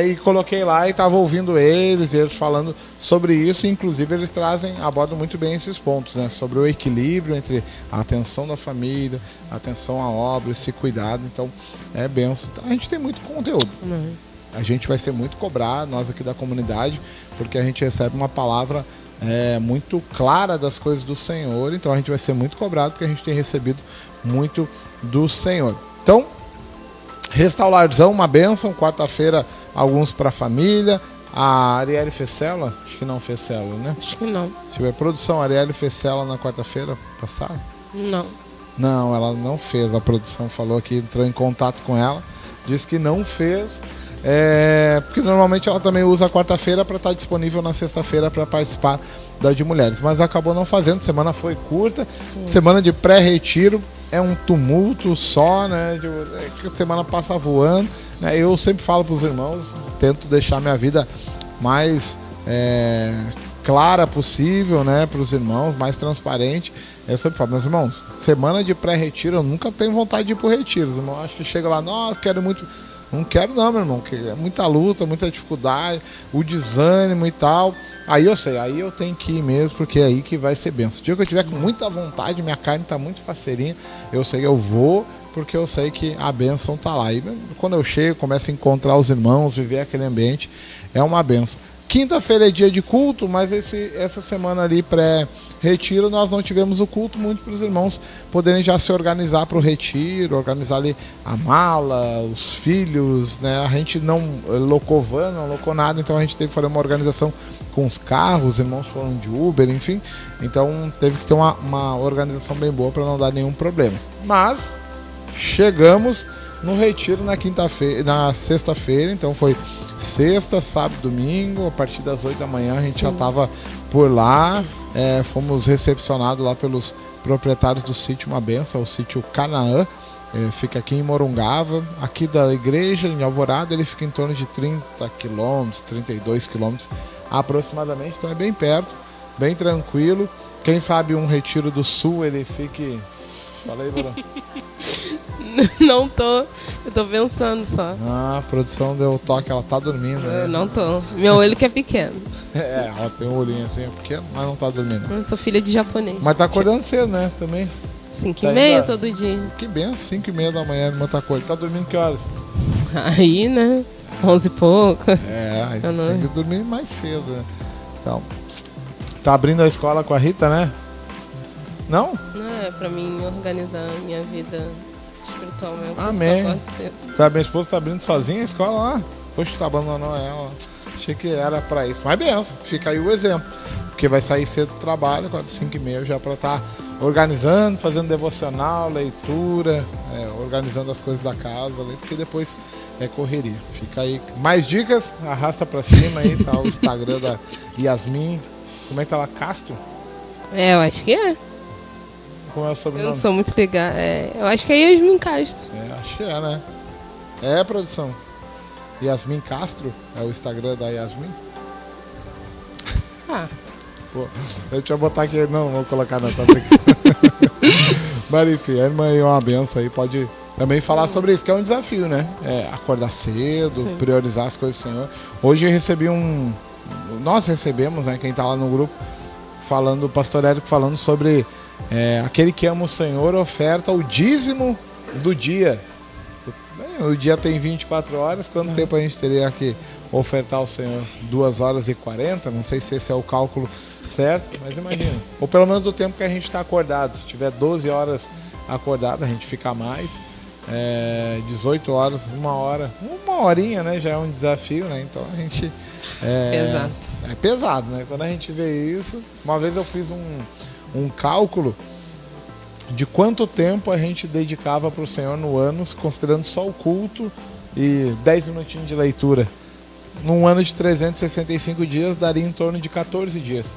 e coloquei lá e tava ouvindo eles falando sobre isso. Inclusive eles abordam muito bem esses pontos, né? Sobre o equilíbrio entre a atenção da família, a atenção à obra, esse cuidado. Então é benção. A gente tem muito conteúdo. A gente vai ser muito cobrado, nós aqui da comunidade, porque a gente recebe uma palavra muito clara das coisas do Senhor. Então a gente vai ser muito cobrado porque a gente tem recebido muito do Senhor. Então, Restaurarzão, uma bênção. Quarta-feira, alguns para a família. A Arielle fez célula? Acho que não fez célula, né? Acho que não. Se tiver produção, a Arielle fez célula na quarta-feira passada? Não. Não, ela não fez. A produção falou que entrou em contato com ela, disse que não fez. Porque normalmente ela também usa a quarta-feira para estar disponível na sexta-feira para participar da de mulheres, mas acabou não fazendo. Semana foi curta, semana de pré-retiro é um tumulto só, né? A semana passa voando, né? Eu sempre falo para os irmãos, tento deixar minha vida mais clara possível, né? Para os irmãos, mais transparente. Eu sempre falo, meus irmãos, semana de pré-retiro, eu nunca tenho vontade de ir para o retiro. Os irmãos acham que chega lá, nossa, quero muito. Não quero não, meu irmão, que é muita luta, muita dificuldade, o desânimo e tal. Aí eu sei, aí eu tenho que ir mesmo, porque é aí que vai ser benção. O dia que eu tiver com muita vontade, minha carne tá muito faceirinha, eu sei que eu vou, porque eu sei que a bênção tá lá. E quando eu chego, começo a encontrar os irmãos, viver aquele ambiente, é uma bênção. Quinta-feira é dia de culto, mas essa semana ali pré-retiro nós não tivemos o culto, muito para os irmãos poderem já se organizar para o retiro, organizar ali a mala, os filhos, né? A gente não locou van, não locou nada, então a gente teve que fazer uma organização com os carros, os irmãos foram de Uber, enfim. Então teve que ter uma organização bem boa para não dar nenhum problema. Mas chegamos no retiro na sexta-feira, então foi sexta, sábado, domingo, a partir das 8 da manhã a gente já estava por lá, fomos recepcionados lá pelos proprietários do sítio Uma Benção, o sítio Canaã, fica aqui em Morungava, aqui da igreja, em Alvorada, ele fica em torno de 30 quilômetros, 32 quilômetros aproximadamente, então é bem perto, bem tranquilo. Quem sabe um retiro do sul ele fique... Fala aí, Bruno. Não tô. Eu tô pensando só. A produção deu toque, ela tá dormindo. Né? Eu não tô. Meu olho que é pequeno. Ela tem um olhinho assim, é pequeno, mas não tá dormindo. Eu sou filha de japonês. Mas tá acordando cedo, né? Também. 5h30 todo dia. Que bem, 5h30 da manhã, a irmã tá acordando. Tá dormindo que horas? Aí, né? 11 e pouco. Aí tem que dormir mais cedo, né? Então, tá abrindo a escola com a Rita, né? Não? Não, é pra mim organizar a minha vida espiritual mesmo. Amém. Tá, minha esposa tá abrindo sozinha a escola lá? Poxa, tu abandonou ela. Achei que era pra isso. Mas benção, fica aí o exemplo. Porque vai sair cedo do trabalho, agora 5h30 já pra estar organizando, fazendo devocional, leitura, organizando as coisas da casa, porque depois é correria. Fica aí. Mais dicas, arrasta pra cima aí, tá o Instagram da Yasmin. Como é que tá lá? Castro? Eu acho que é. Como é o sobrenome? Eu sou muito ligada. Eu acho que é Yasmin Castro. Acho que é, né? Produção. Yasmin Castro é o Instagram da Yasmin? Pô, deixa eu botar aqui. Não vou colocar não, tá brincando. Mas enfim, a irmã aí é uma benção aí, pode também falar sobre isso, que é um desafio, né? Acordar cedo, priorizar as coisas do Senhor. Hoje eu recebi nós recebemos, né? Quem tá lá no grupo, o pastor Érico falando sobre aquele que ama o Senhor oferta o dízimo do dia. O dia tem 24 horas, quanto tempo a gente teria que ofertar ao Senhor? 2h40? Não sei se esse é o cálculo certo, mas imagina. Ou pelo menos do tempo que a gente está acordado. Se tiver 12 horas acordado, a gente fica mais. 18 horas, 1 hora. Uma horinha, né? Já é um desafio, né? Então a gente... Pesado. É pesado, né? Quando a gente vê isso... Uma vez eu fiz um cálculo de quanto tempo a gente dedicava para o Senhor no ano, considerando só o culto e 10 minutinhos de leitura. Num ano de 365 dias, daria em torno de 14 dias.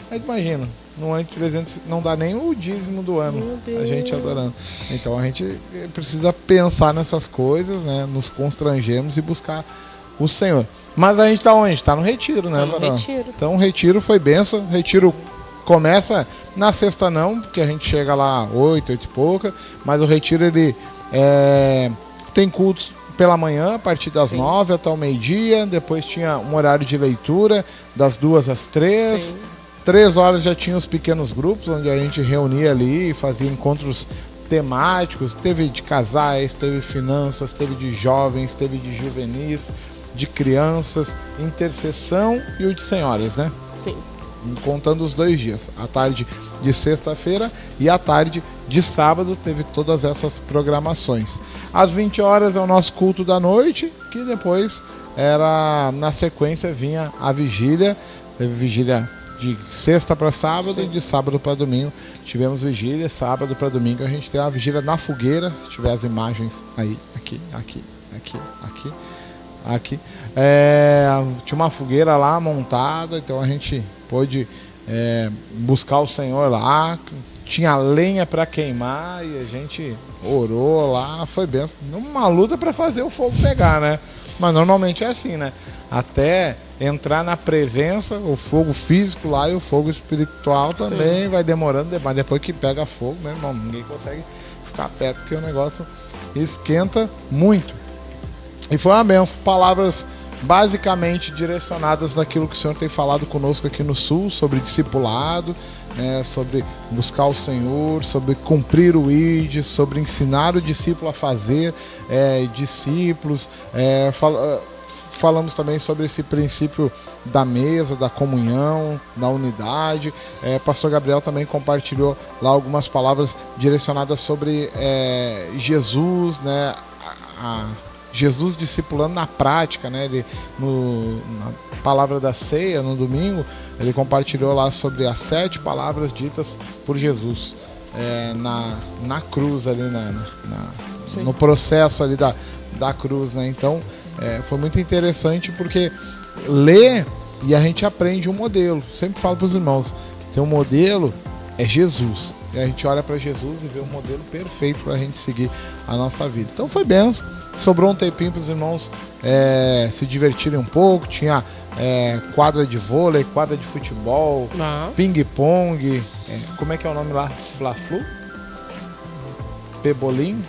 Aí imagina, num ano de 300, não dá nem o dízimo do ano, a gente adorando. Então a gente precisa pensar nessas coisas, né? Nos constrangermos e buscar o Senhor. Mas a gente está onde? Está no retiro, né, Varão? Retiro. Então o retiro foi bênção, retiro começa na sexta não, porque a gente chega lá 8 e pouca, mas o retiro ele tem cultos pela manhã, a partir das 9 até o meio-dia, depois tinha um horário de leitura, das 2 às 3. Sim. 3 horas já tinha os pequenos grupos, onde a gente reunia ali e fazia encontros temáticos. Teve de casais, teve finanças, teve de jovens, teve de juvenis, de crianças, intercessão e o de senhoras, né? Sim. Contando os 2 dias, a tarde de sexta-feira e a tarde de sábado, teve todas essas programações. Às 20 horas é o nosso culto da noite, que depois era, na sequência, vinha a vigília. Teve vigília de sexta para sábado e de sábado para domingo. Tivemos vigília, sábado para domingo. A gente tem uma vigília na fogueira, se tiver as imagens aí, aqui. Tinha uma fogueira lá montada, então a gente pôde buscar o Senhor lá. Tinha lenha para queimar e a gente orou lá. Foi bem uma luta para fazer o fogo pegar, né? Mas normalmente é assim, né? Até entrar na presença, o fogo físico lá e o fogo espiritual também vai demorando, mas depois que pega fogo, meu irmão, ninguém consegue ficar perto, porque o negócio esquenta muito. E foi uma benção, palavras basicamente direcionadas naquilo que o Senhor tem falado conosco aqui no Sul, sobre discipulado, né, sobre buscar o Senhor, sobre cumprir o ID, sobre ensinar o discípulo a fazer discípulos. Falamos também sobre esse princípio da mesa, da comunhão, da unidade. Pastor Gabriel também compartilhou lá algumas palavras direcionadas sobre Jesus, né? Jesus discipulando na prática, né? Ele, na palavra da ceia, no domingo, ele compartilhou lá sobre as 7 palavras ditas por Jesus na cruz ali, no processo ali da cruz, né? Então, foi muito interessante porque lê e a gente aprende um modelo. Sempre falo para os irmãos, tem um modelo, é Jesus. E a gente olha para Jesus e vê um modelo perfeito para a gente seguir a nossa vida. Então foi benção. Sobrou um tempinho para os irmãos se divertirem um pouco. Tinha quadra de vôlei, quadra de futebol, ping-pong. Como é que é o nome lá? Fla-flu? Pebolim?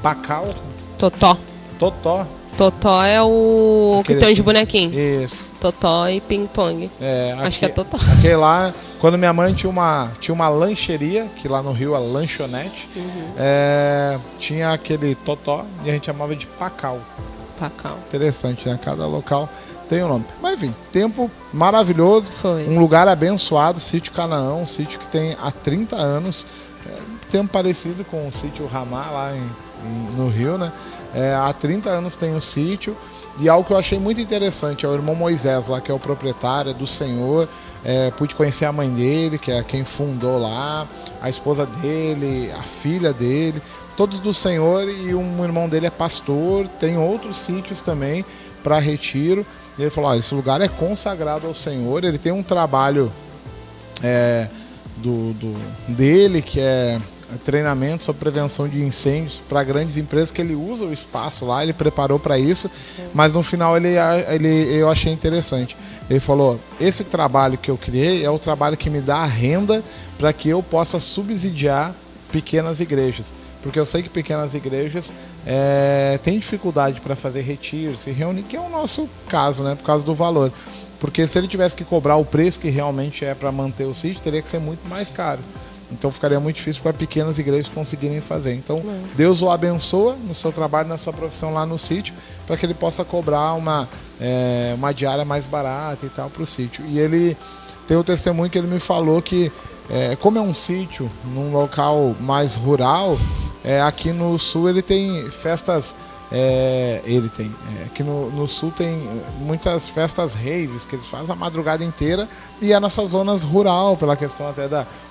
Pacal? Totó. Totó. Totó é o que tem os bonequinhos. Isso. Totó e ping-pong. Acho que é Totó. Aquele lá, quando minha mãe tinha uma lancheria, que lá no Rio é lanchonete, tinha aquele Totó e a gente chamava de Pacal. Pacal. Interessante, né? Cada local tem um nome. Mas enfim, tempo maravilhoso. Foi. Um lugar abençoado, Sítio Canaã, um sítio que tem há 30 anos. Tempo parecido com o Sítio Ramá lá no Rio, né? Há 30 anos tem um sítio. E algo que eu achei muito interessante é o irmão Moisés lá, que é o proprietário, do Senhor. Pude conhecer a mãe dele, que é quem fundou lá, a esposa dele, a filha dele, todos do Senhor, e um irmão dele é pastor, tem outros sítios também para retiro. E ele falou, olha, esse lugar é consagrado ao Senhor. Ele tem um trabalho dele, que é treinamento sobre prevenção de incêndios para grandes empresas, que ele usa o espaço lá, ele preparou para isso, mas no final eu achei interessante. Ele falou, esse trabalho que eu criei é o trabalho que me dá a renda para que eu possa subsidiar pequenas igrejas, porque eu sei que pequenas igrejas têm dificuldade para fazer retiros, se reunir, que é o nosso caso, né, por causa do valor. Porque se ele tivesse que cobrar o preço que realmente é para manter o sítio, teria que ser muito mais caro. Então ficaria muito difícil para pequenas igrejas conseguirem fazer. Então Deus o abençoa no seu trabalho, na sua profissão lá no sítio, para que ele possa cobrar uma diária mais barata e tal para o sítio. E ele tem o testemunho que ele me falou que, como é um sítio num local mais rural, aqui no sul ele tem festas. Aqui no sul tem muitas festas raves que eles fazem a madrugada inteira, e é nessas zonas rural, pela questão até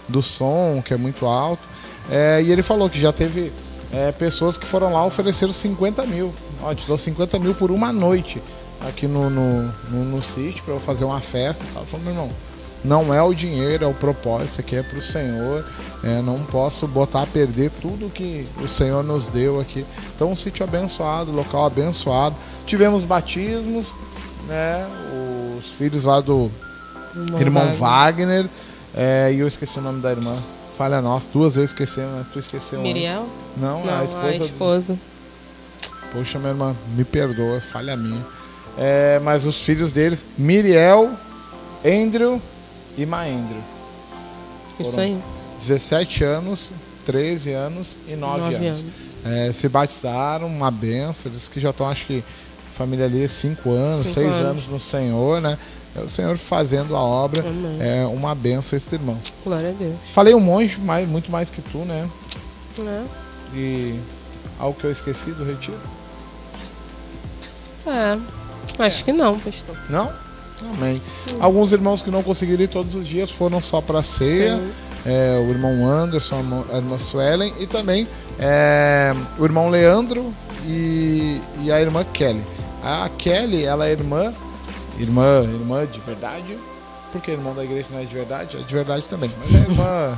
do som, que é muito alto. E ele falou que já teve pessoas que foram lá, ofereceram 50 mil. Ó, te dou 50 mil por uma noite aqui no sítio para eu fazer uma festa e tal. Ele falou, meu irmão, não é o dinheiro, é o propósito, isso aqui é para o Senhor, não posso botar a perder tudo que o Senhor nos deu aqui. Então, um sítio abençoado, local abençoado. Tivemos batismos, né? Os filhos lá do irmão Wagner, E eu esqueci o nome da irmã. Falha nossa, 2 vezes esquecemos, né? Tu esqueceu. Miriel? Não, Não, a esposa. a esposa. Poxa, minha irmã, me perdoa, falha minha. Mas os filhos deles, Miriel, Andrew e Maendrew. Isso aí. 17 anos, 13 anos e 9 anos. Se batizaram, uma benção. Eles que já estão, acho que, família ali, 5 anos, 6 anos no Senhor, né? É o Senhor fazendo a obra. Amém. É uma benção esse irmão. Glória a Deus. Falei um monte, muito mais que tu, né? É. E algo que eu esqueci do retiro? Acho que não, pastor. Não? Amém. Alguns irmãos que não conseguiram ir todos os dias foram só para a ceia. O irmão Anderson, a irmã Suelen e também o irmão Leandro e a irmã Kelly. A Kelly, ela é irmã de verdade, porque irmão da igreja não é de verdade também, mas é irmã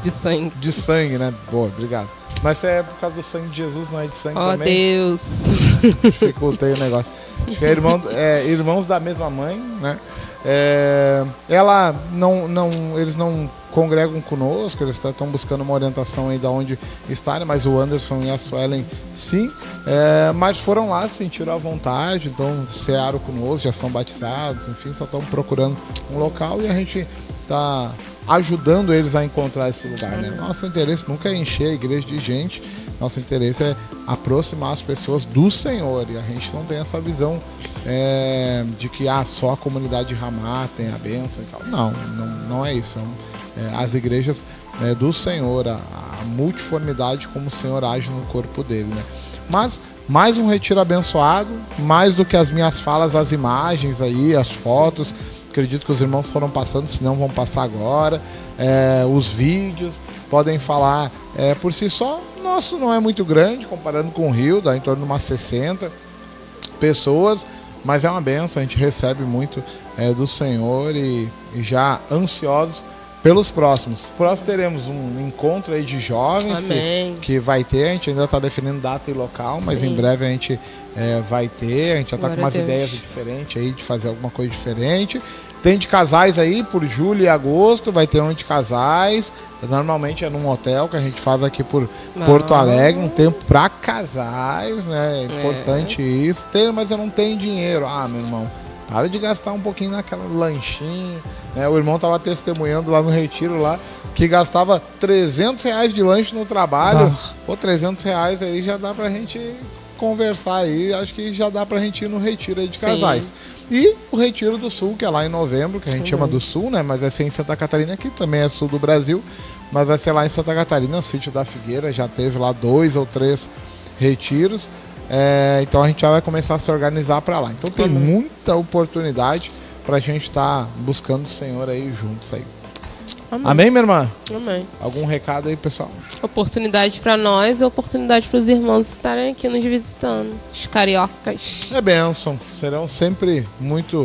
de sangue, né? Boa, obrigado. Mas é por causa do sangue de Jesus, não é de sangue também. Oh, Deus! Dificultei o negócio. Acho que irmãos da mesma mãe, né? Eles não congregam conosco, eles estão buscando uma orientação aí de onde estarem, mas o Anderson e a Suelen sim, mas foram lá, sentiram à vontade, então cearam conosco, já são batizados, enfim, só estão procurando um local e a gente está ajudando eles a encontrar esse lugar, né? Nosso interesse nunca é encher a igreja de gente, nosso interesse é aproximar as pessoas do Senhor, e a gente não tem essa visão de que só a comunidade Ramá tem a bênção e tal. Não é isso. As igrejas do Senhor, a multiformidade como o Senhor age no corpo dele, né? Mas mais um retiro abençoado, mais do que as minhas falas, as imagens aí, as fotos. Acredito que os irmãos foram passando, se não vão passar agora. Os vídeos podem falar por si só. Nosso não é muito grande, comparando com o Rio, dá em torno de umas 60 pessoas, mas é uma benção, a gente recebe muito do Senhor e já ansiosos pelos próximos. Próximo teremos um encontro aí de jovens que vai ter, a gente ainda está definindo data e local, mas em breve a gente vai ter, a gente já está com umas ideias diferentes aí de fazer alguma coisa diferente. Tem de casais aí, por julho e agosto, vai ter um de casais. Normalmente é num hotel que a gente faz aqui por Porto Alegre, um tempo para casais, né? É importante isso. Mas eu não tenho dinheiro. Meu irmão, para de gastar um pouquinho naquela lanchinho, né? O irmão tava testemunhando lá no retiro lá, que gastava R$300 de lanche no trabalho. Nossa. Pô, R$300 aí já dá pra gente conversar aí. Acho que já dá pra gente ir no retiro aí de casais. E o Retiro do Sul, que é lá em novembro, que a gente chama do Sul, né? Mas vai ser em Santa Catarina, que também é sul do Brasil, mas vai ser lá em Santa Catarina, no sítio da Figueira. Já teve lá 2 ou 3 retiros. Então a gente já vai começar a se organizar para lá. Então tem muita oportunidade para a gente estar buscando o Senhor aí juntos aí. Amém, minha irmã? Amém. Algum recado aí, pessoal? Oportunidade para nós e oportunidade para os irmãos estarem aqui nos visitando. Os cariocas. É bênção. Serão sempre muito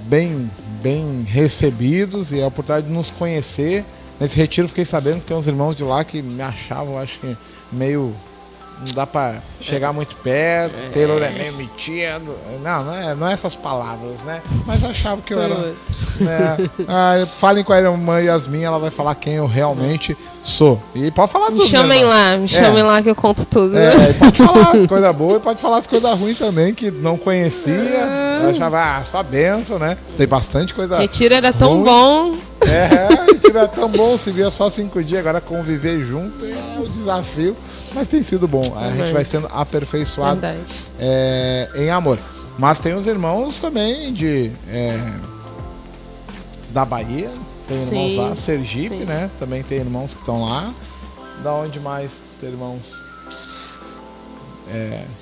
bem recebidos e a oportunidade de nos conhecer. Nesse retiro fiquei sabendo que tem uns irmãos de lá que me achavam, acho que meio... Não dá pra chegar muito perto, Taylor é meio metido. Não é essas palavras, né? Mas achava que eu era... falem com a irmã Yasmin, ela vai falar quem eu realmente sou. E pode falar tudo. Me chamem lá que eu conto tudo. Pode falar as coisas boas e pode falar as coisas ruins também, que não conhecia. Eu achava, só benção, né? Tem bastante coisa. Retiro era tão bom. Retiro era tão bom, se via só 5 dias, agora conviver junto é o desafio. Mas tem sido bom. A gente vai sendo aperfeiçoado em amor. Mas tem os irmãos também da Bahia. Tem irmãos lá, Sergipe, né? Também tem irmãos que estão lá. Da onde mais tem irmãos?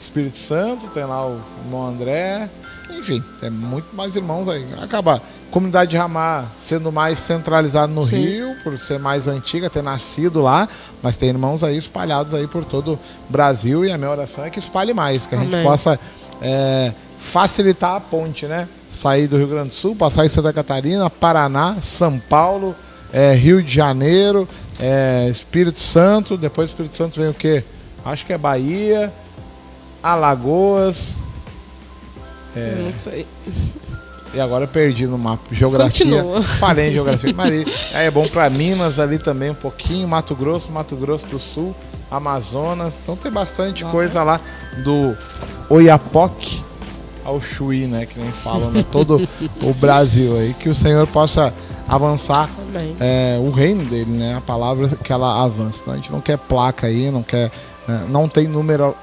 Espírito Santo, tem lá o irmão André. Enfim, tem muito mais irmãos aí. Acaba a comunidade de Ramá sendo mais centralizada no Rio, por ser mais antiga, ter nascido lá, mas tem irmãos aí espalhados aí por todo o Brasil, e a minha oração é que espalhe mais, que a gente possa facilitar a ponte, né? Sair do Rio Grande do Sul, passar em Santa Catarina, Paraná, São Paulo, Rio de Janeiro, Espírito Santo. Depois do Espírito Santo vem o quê? Acho que é Bahia, Alagoas. Não sei. E agora eu perdi no mapa. Geografia. Continua. Falei em geografia. Mas aí é bom pra Minas ali também um pouquinho. Mato Grosso do Sul, Amazonas. Então tem bastante coisa lá do Oiapoque ao Chuí, né? Que nem falam, né? Todo o Brasil aí. Que o Senhor possa avançar o reino dele, né? A palavra que ela avança. Então a gente não quer placa aí, não quer... não tem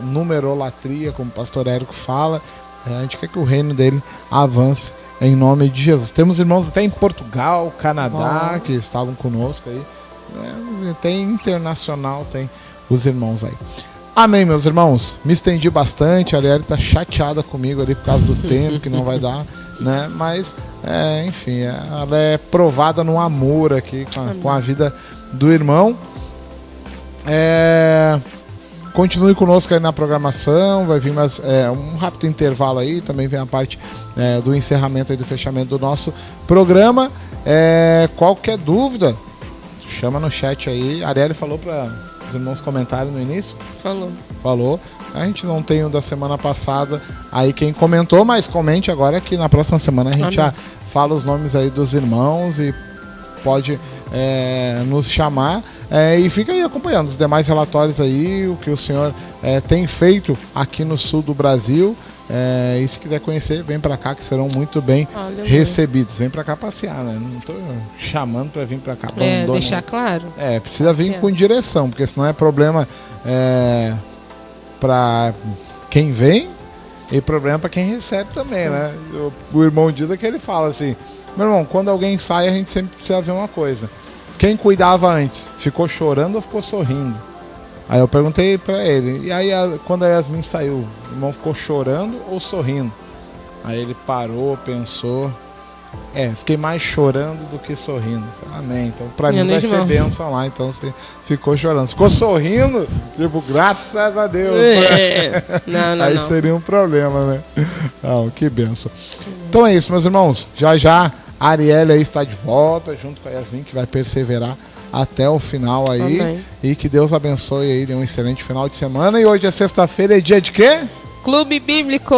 numerolatria, como o pastor Érico fala. A gente quer que o reino dele avance em nome de Jesus. Temos irmãos até em Portugal, Canadá, que estavam conosco aí. Tem internacional, tem os irmãos aí. Amém, meus irmãos. Me estendi bastante. A Arielle tá chateada comigo ali por causa do tempo, que não vai dar, né? Mas, enfim, ela é provada no amor aqui com a vida do irmão. Continue conosco aí na programação, vai vir mais um rápido intervalo aí, também vem a parte do encerramento e do fechamento do nosso programa. Qualquer dúvida, chama no chat aí. A Arielle falou para os irmãos comentarem no início? Falou. A gente não tem o da semana passada aí quem comentou, mas comente agora que na próxima semana a gente já fala os nomes aí dos irmãos e pode nos chamar e fica aí acompanhando os demais relatórios aí, o que o Senhor tem feito aqui no sul do Brasil. E se quiser conhecer, vem pra cá que serão muito bem recebidos. Vem pra cá passear, né? Não tô chamando pra vir pra cá. Deixar claro. Precisa vir com direção, porque senão é problema pra quem vem e problema pra quem recebe também, né? O irmão Dida que ele fala assim: meu irmão, quando alguém sai, a gente sempre precisa ver uma coisa. Quem cuidava antes, ficou chorando ou ficou sorrindo? Aí eu perguntei pra ele, e aí quando a Yasmin saiu, o irmão ficou chorando ou sorrindo? Aí ele parou, pensou, fiquei mais chorando do que sorrindo. Falei, amém, então pra mim vai ser bênção lá, então você ficou chorando. Ficou sorrindo, tipo, graças a Deus. Aí seria um problema, né? Que bênção. Então é isso, meus irmãos, já a Arielle aí está de volta, junto com a Yasmin, que vai perseverar até o final aí. Amém. E que Deus abençoe aí, dê um excelente final de semana. E hoje é sexta-feira, é dia de quê? Clube Bíblico.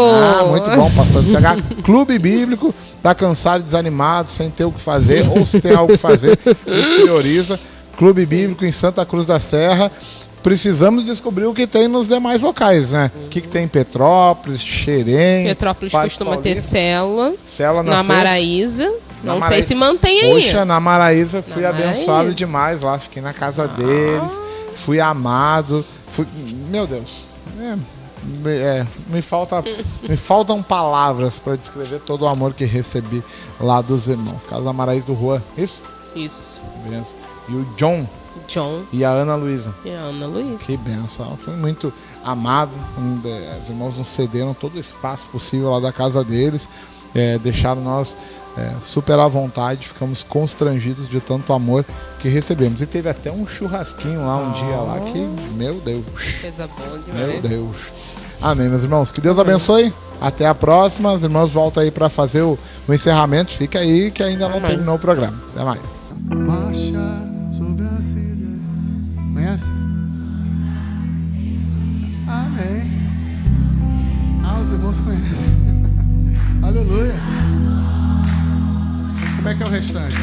Muito bom, pastor CH. Clube Bíblico. Tá cansado, desanimado, sem ter o que fazer, ou se tem algo que fazer, nos prioriza. Clube Bíblico em Santa Cruz da Serra. Precisamos descobrir o que tem nos demais locais, né? O que tem em Petrópolis, Xerém. Petrópolis costuma ter célula. Célula na Maraíza. Não sei se mantém aí. Poxa, na Maraíza fui abençoado demais lá. Fiquei na casa deles. Fui amado. Meu Deus. Me faltam palavras para descrever todo o amor que recebi lá dos irmãos. Casa da Maraíza do Juan. Isso? Beleza. E o John. E a Ana Luísa. Que benção. Foi muito amado. Os irmãos nos cederam todo o espaço possível lá da casa deles. Deixaram nós super à vontade. Ficamos constrangidos de tanto amor que recebemos. E teve até um churrasquinho lá um dia lá que, meu Deus. Coisa boa demais. Meu Deus. Amém, meus irmãos. Que Deus abençoe. Até a próxima. Os irmãos voltam aí para fazer o encerramento. Fica aí que ainda não terminou o programa. Até mais. Marcha sobre a cidade. Conhece? Amém. Os irmãos conhecem. Aleluia. Como é que é o restante?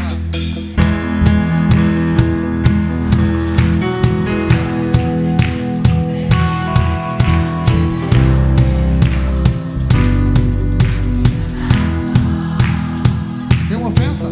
Tem uma ofensa?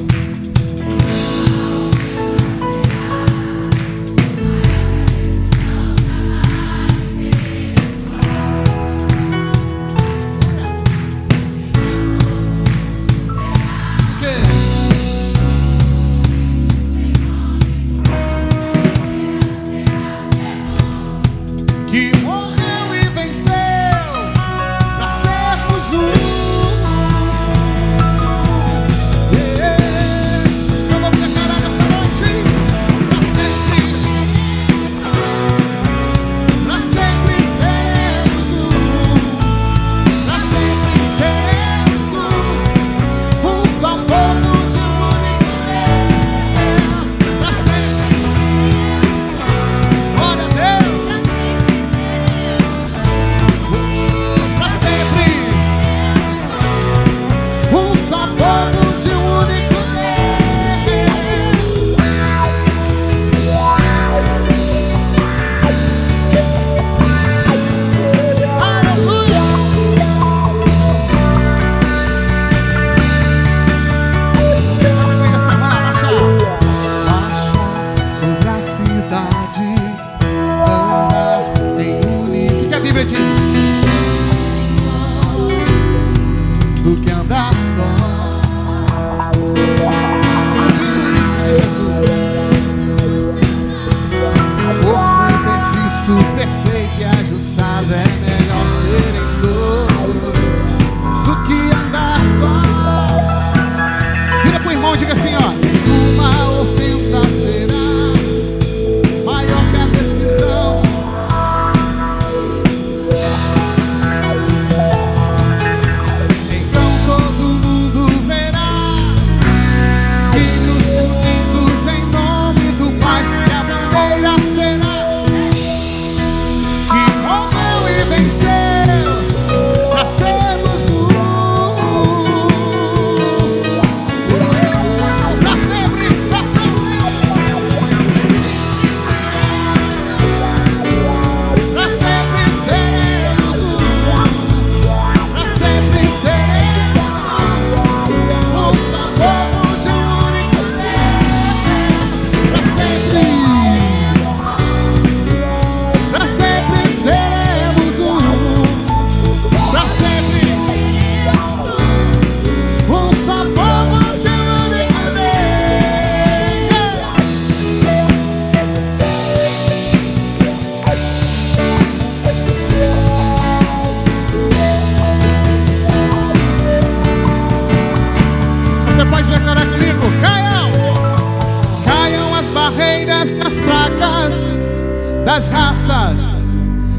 das raças,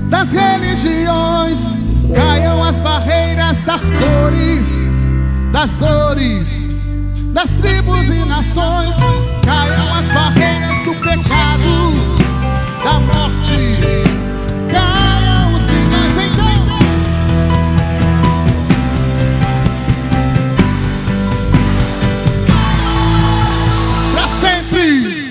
das religiões, caiam as barreiras das cores, das dores, das tribos e nações, caiam as barreiras do pecado, da morte, caiam os grilhões, então. Pra sempre.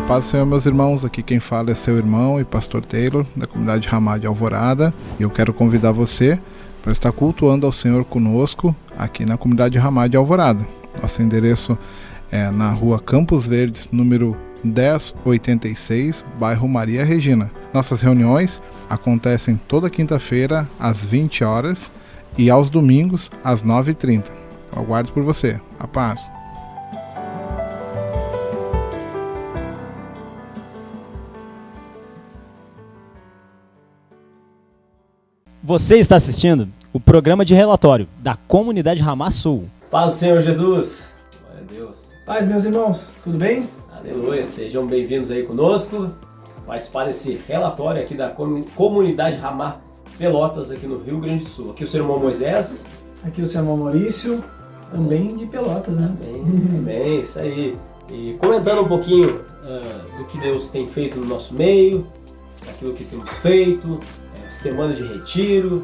Paz do Senhor, meus irmãos, aqui quem fala é seu irmão e pastor Taylor, da comunidade Ramá de Alvorada, e eu quero convidar você para estar cultuando ao Senhor conosco aqui na comunidade Ramá de Alvorada. Nosso endereço é na rua Campos Verdes, número 1086, bairro Maria Regina. Nossas reuniões acontecem toda quinta-feira às 20 horas e aos domingos às 9h30. Eu aguardo por você. A paz. Você está assistindo o programa de relatório da comunidade Ramá Sul. Paz do Senhor Jesus. Glória a Deus. Paz, meus irmãos, tudo bem? Aleluia, sejam bem-vindos aí conosco. Participar desse relatório aqui da comunidade Ramá Pelotas aqui no Rio Grande do Sul. Aqui o seu irmão Moisés. Aqui o seu irmão Maurício, também de Pelotas, né? Também, isso aí. E comentando um pouquinho do que Deus tem feito no nosso meio, aquilo que temos feito, semana de retiro,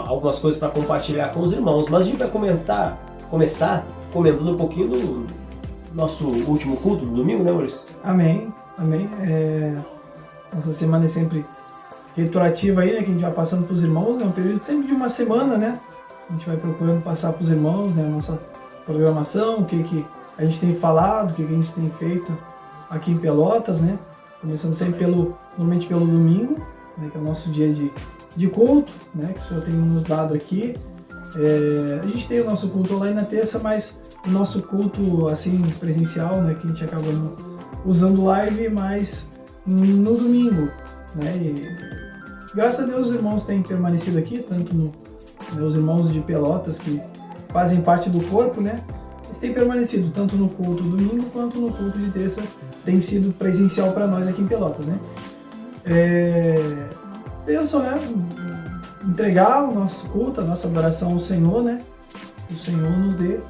algumas coisas para compartilhar com os irmãos. Mas a gente vai começar comentando um pouquinho do nosso último culto do domingo, né, Maurício? Amém, amém. Nossa semana é sempre retroativa aí, né, que a gente vai passando para os irmãos, é um período sempre de uma semana, né? A gente vai procurando passar para os irmãos, né, a nossa programação, o que a gente tem falado, o que a gente tem feito aqui em Pelotas, né? Começando sempre normalmente pelo domingo, né, que é o nosso dia de culto, né, que o Senhor tem nos dado aqui. A gente tem o nosso culto online na terça, mas o nosso culto assim presencial, né, que a gente acaba usando live, mas no domingo, né, e graças a Deus os irmãos têm permanecido aqui, tanto os irmãos de Pelotas que fazem parte do corpo, né, eles têm permanecido tanto no culto domingo quanto no culto de terça, tem sido presencial para nós aqui em Pelotas, né. Pensam, né, entregar o nosso culto, a nossa adoração ao Senhor, né, o Senhor nos dê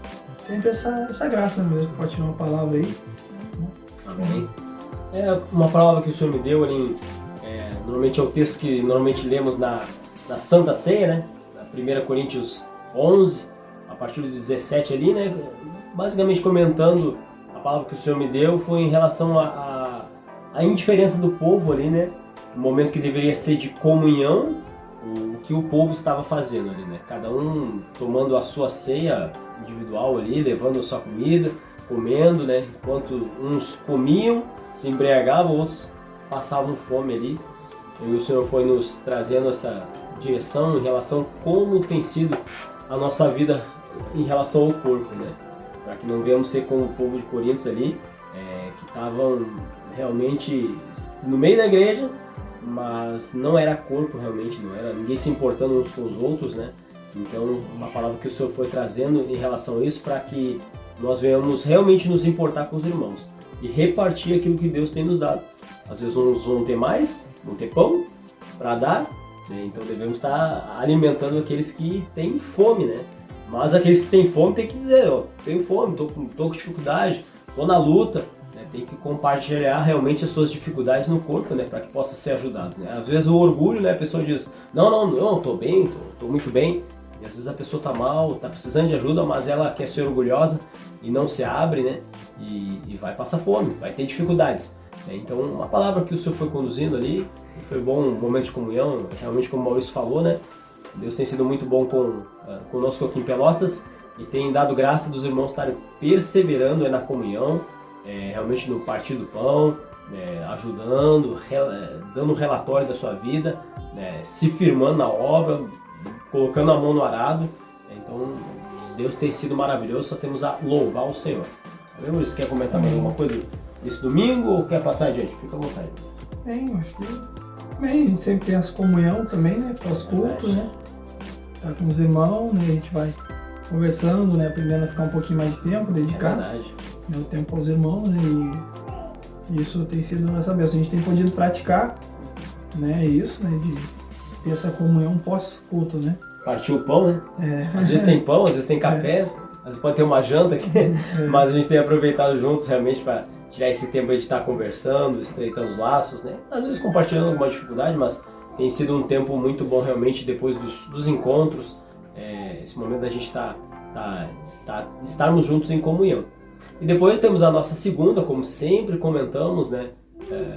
sempre essa graça mesmo, pode tirar uma palavra aí. Amém. É uma palavra que o Senhor me deu ali, normalmente é o texto que normalmente lemos na Santa Ceia, né, na 1 Coríntios 11, a partir do 17 ali, né, basicamente comentando, a palavra que o Senhor me deu foi em relação à indiferença do povo ali, né, no momento que deveria ser de comunhão, o que o povo estava fazendo ali, né? Cada um tomando a sua ceia individual ali, levando a sua comida, comendo, né? Enquanto uns comiam, se embriagavam, outros passavam fome ali. E o Senhor foi nos trazendo essa direção em relação a como tem sido a nossa vida em relação ao corpo, né? Para que não venhamos ser como o povo de Corinto ali, que estavam realmente no meio da igreja, mas não era corpo realmente, não era ninguém se importando uns com os outros, né? Então, uma palavra que o Senhor foi trazendo em relação a isso, para que nós venhamos realmente nos importar com os irmãos e repartir aquilo que Deus tem nos dado. Às vezes uns vão ter mais, vão ter pão para dar, né? Então devemos estar alimentando aqueles que têm fome, né? Mas aqueles que têm fome tem que dizer, ó, tenho fome, tô com dificuldade, tô na luta, né, tem que compartilhar realmente as suas dificuldades no corpo, né, para que possa ser ajudado, né? Às vezes o orgulho, né, a pessoa diz, não, tô bem, tô muito bem, e às vezes a pessoa tá mal, tá precisando de ajuda, mas ela quer ser orgulhosa e não se abre, né, e vai passar fome, vai ter dificuldades, né? Então, uma palavra que o Senhor foi conduzindo ali, foi bom, um momento de comunhão, realmente como o Maurício falou, né, Deus tem sido muito bom conosco aqui em Pelotas e tem dado graça dos irmãos estarem perseverando na comunhão, realmente no partir do pão, ajudando, dando um relatório da sua vida, se firmando na obra, colocando a mão no arado. Então, Deus tem sido maravilhoso, só temos a louvar o Senhor. Você quer comentar mais alguma coisa desse domingo ou quer passar adiante? Fica à vontade. Bem, acho que bem, a gente sempre tem essa comunhão também, né? Pós-culto, né? Tá com os irmãos, né? A gente vai conversando, né? Aprendendo a ficar um pouquinho mais de tempo, dedicar né, o tempo aos irmãos, né? E isso tem sido essa bênção. A gente tem podido praticar, né? Isso, né? De ter essa comunhão pós-culto, né? Partir o pão, né? Às vezes tem pão, às vezes tem café, às vezes pode ter uma janta aqui, mas a gente tem aproveitado juntos realmente para tirar esse tempo de estar conversando, estreitando os laços, né? Às vezes compartilhando alguma dificuldade, mas tem sido um tempo muito bom realmente depois dos encontros, esse momento da gente estarmos juntos em comunhão. E depois temos a nossa segunda, como sempre comentamos, né?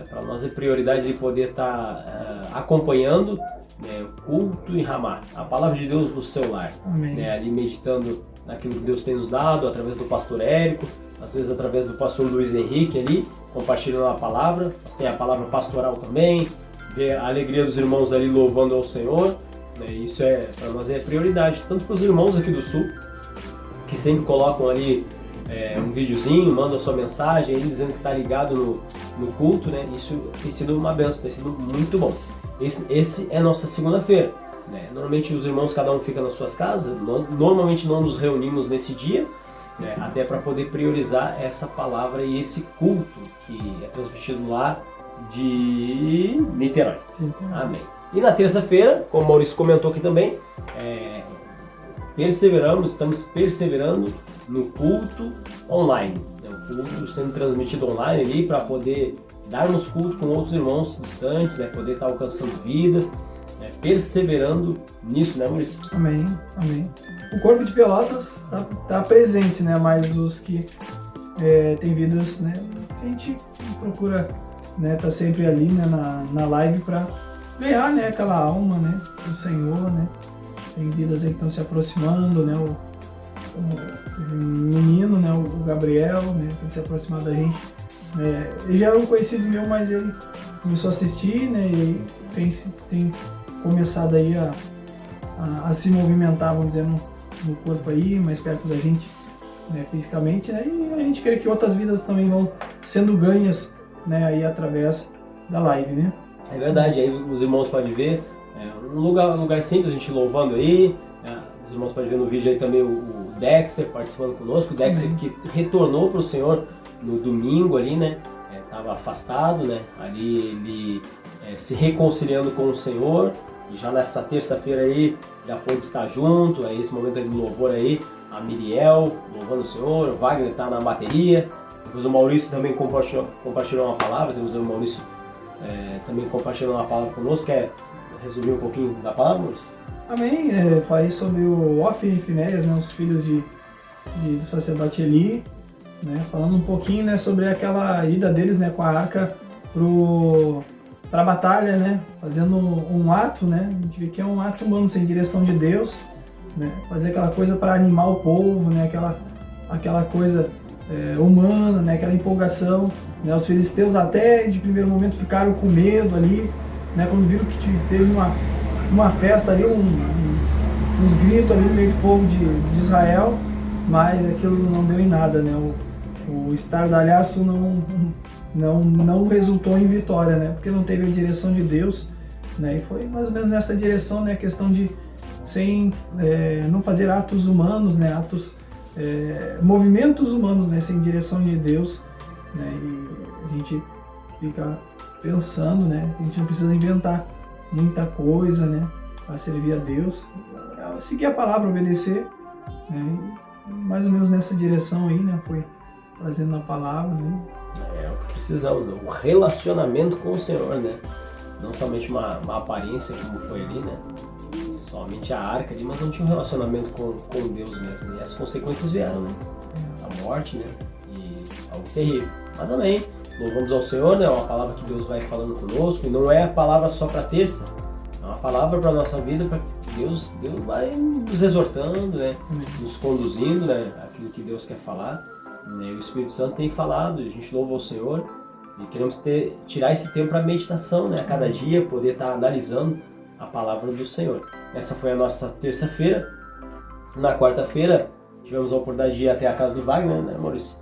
Para nós é prioridade de poder estar acompanhando o culto em Ramá, a palavra de Deus no seu lar, né? Ali meditando naquilo que Deus tem nos dado, através do pastor Érico, às vezes através do pastor Luiz Henrique ali, compartilhando a palavra, mas tem a palavra pastoral também, ver a alegria dos irmãos ali louvando ao Senhor, né? Isso para nós é prioridade, tanto para os irmãos aqui do Sul, que sempre colocam ali um videozinho, mandam a sua mensagem, ele dizendo que está ligado no culto, né? Isso tem sido uma bênção, tem sido muito bom. Esse é a nossa segunda-feira, né? Normalmente os irmãos, cada um fica nas suas casas, normalmente não nos reunimos nesse dia, né? Até para poder priorizar essa palavra e esse culto que é transmitido lá de Niterói. Amém. E na terça-feira, como o Maurício comentou aqui também, estamos perseverando no culto online, né? O culto sendo transmitido online ali para poder darmos culto com outros irmãos distantes, né? Poder estar alcançando vidas, né? Perseverando nisso, né, Maurício? Amém, amém. O corpo de Pelotas tá presente, né? Mas os que têm vidas, né? A gente procura, né? Tá sempre ali, né? Na live para ganhar, né? Aquela alma, né? Do Senhor, né? Tem vidas aí que estão se aproximando, né? O menino, né? O Gabriel, né? Tem se aproximado da gente. Ele já era um conhecido meu, mas ele começou a assistir, né? E tem começado aí a se movimentar, vamos dizer, no corpo aí, mais perto da gente, né? Fisicamente, né? E a gente crê que outras vidas também vão sendo ganhas, né? Aí através da live, né? É verdade, aí os irmãos podem ver, um lugar simples, a gente louvando aí, os irmãos podem ver no vídeo aí também o Dexter participando conosco, o Dexter que retornou para o Senhor no domingo ali, né? Estava afastado, né? Ali ele se reconciliando com o Senhor, e já nessa terça-feira aí já pôde estar junto, aí esse momento aí do louvor aí, a Miriel louvando o Senhor, o Wagner está na bateria, depois o Maurício também compartilhou uma palavra, temos o Maurício também compartilhando uma palavra conosco. Quer resumir um pouquinho da palavra, Maurício? Amém. Falei sobre o Ofni e Finéias, né, os filhos do sacerdote Eli, né, falando um pouquinho, né, sobre aquela ida deles, né, com a arca para a batalha, né, fazendo um ato, né, a gente vê que é um ato humano sem direção de Deus, né, fazer aquela coisa para animar o povo, né, aquela coisa humana, né, aquela empolgação, né, os filisteus até de primeiro momento ficaram com medo ali, né, quando viram que teve uma festa ali, uns gritos ali no meio do povo de Israel, mas aquilo não deu em nada, né, o estardalhaço não resultou em vitória, né, porque não teve a direção de Deus, né, e foi mais ou menos nessa direção, né, a questão de não fazer atos humanos, né, movimentos humanos, né, sem direção de Deus, né, e a gente fica pensando, né, que a gente não precisa inventar muita coisa, né, para servir a Deus, seguir a palavra, obedecer, né, e mais ou menos nessa direção aí, né, foi trazendo a palavra, né. É o que precisamos, né? O relacionamento com o Senhor, né? Não somente uma aparência como foi ali, né? Somente a arca ali, mas não tinha um relacionamento com Deus mesmo. E as consequências vieram, né? A morte, né? E algo terrível. Mas amém. Louvamos ao Senhor, né? É uma palavra que Deus vai falando conosco. E não é a palavra só para terça. É uma palavra para a nossa vida, para Deus vai nos exortando, né? Nos conduzindo, né? Aquilo que Deus quer falar. Né? O Espírito Santo tem falado, a gente louva ao Senhor. E queremos tirar esse tempo para meditação, né? A cada dia, poder estar analisando a palavra do Senhor. Essa foi a nossa terça-feira. Na quarta-feira, tivemos a oportunidade de ir até a casa do Wagner, né, Maurício?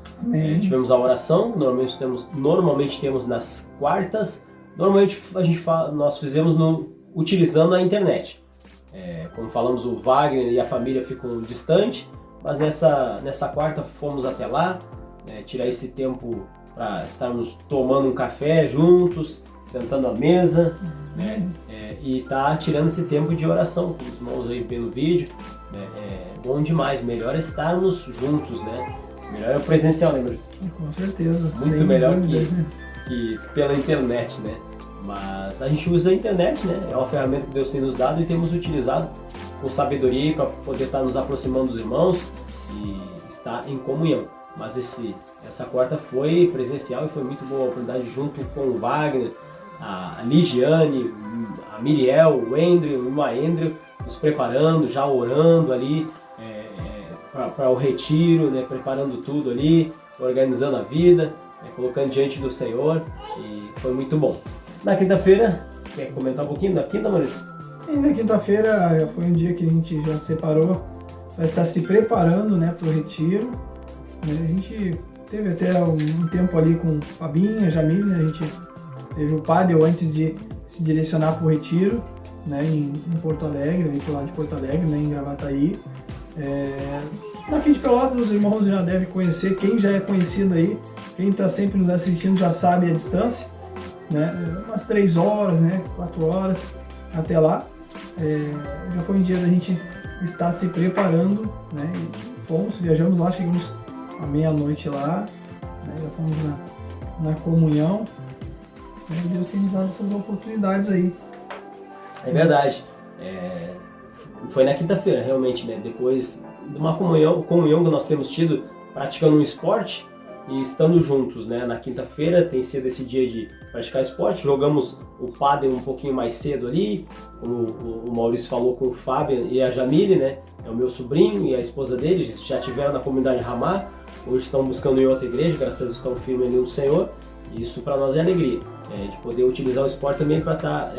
Tivemos a oração, normalmente temos nas quartas. Normalmente nós fizemos utilizando a internet. Como falamos, o Wagner e a família ficam distantes, mas nessa quarta fomos até lá, tirar esse tempo para estarmos tomando um café juntos, sentando à mesa, né? E tá tirando esse tempo de oração, com os irmãos aí vendo o vídeo, né? É bom demais, melhor estarmos juntos, né? Melhor é o presencial, né, Maurício? Com certeza. Muito melhor que pela internet, né? Mas a gente usa a internet, né? É uma ferramenta que Deus tem nos dado e temos utilizado com sabedoria para poder estar nos aproximando dos irmãos e estar em comunhão. Mas essa quarta foi presencial e foi muito boa a oportunidade junto com o Wagner, a Ligiane, a Miriel, o Andrew, o irmão Andrew, nos preparando, já orando ali para o retiro, né, preparando tudo ali, organizando a vida, colocando diante do Senhor, e foi muito bom. Na quinta-feira, quer comentar um pouquinho da quinta, Maurício? E na quinta-feira já foi um dia que a gente já separou para estar se preparando, né, para o retiro. A gente teve até um tempo ali com o Fabinho, a Jamile, né? A gente teve o Padel antes de se direcionar para o retiro, né? Em Porto Alegre, ali pro lado de Porto Alegre, né? Em Gravataí. Aqui de Pelotas os irmãos já devem conhecer, quem já é conhecido aí, quem está sempre nos assistindo já sabe a distância, né? Umas 3 horas, né? 4 horas até lá. Já foi um dia da gente estar se preparando, né? E viajamos lá, chegamos à meia-noite lá, né? Já fomos na comunhão, né? E Deus tem nos dado essas oportunidades aí. É verdade. Foi na quinta-feira, realmente, né? Depois de uma comunhão que nós temos tido praticando um esporte e estando juntos, né? Na quinta-feira tem sido esse dia de praticar esporte, jogamos o pádel um pouquinho mais cedo ali, como o Maurício falou com o Fábio e a Jamile, né? É o meu sobrinho e a esposa dele, já estiveram na comunidade Ramá, hoje estão buscando em outra igreja, graças a Deus estão firmes ali no Senhor, e isso para nós é alegria, de poder utilizar o esporte também para estar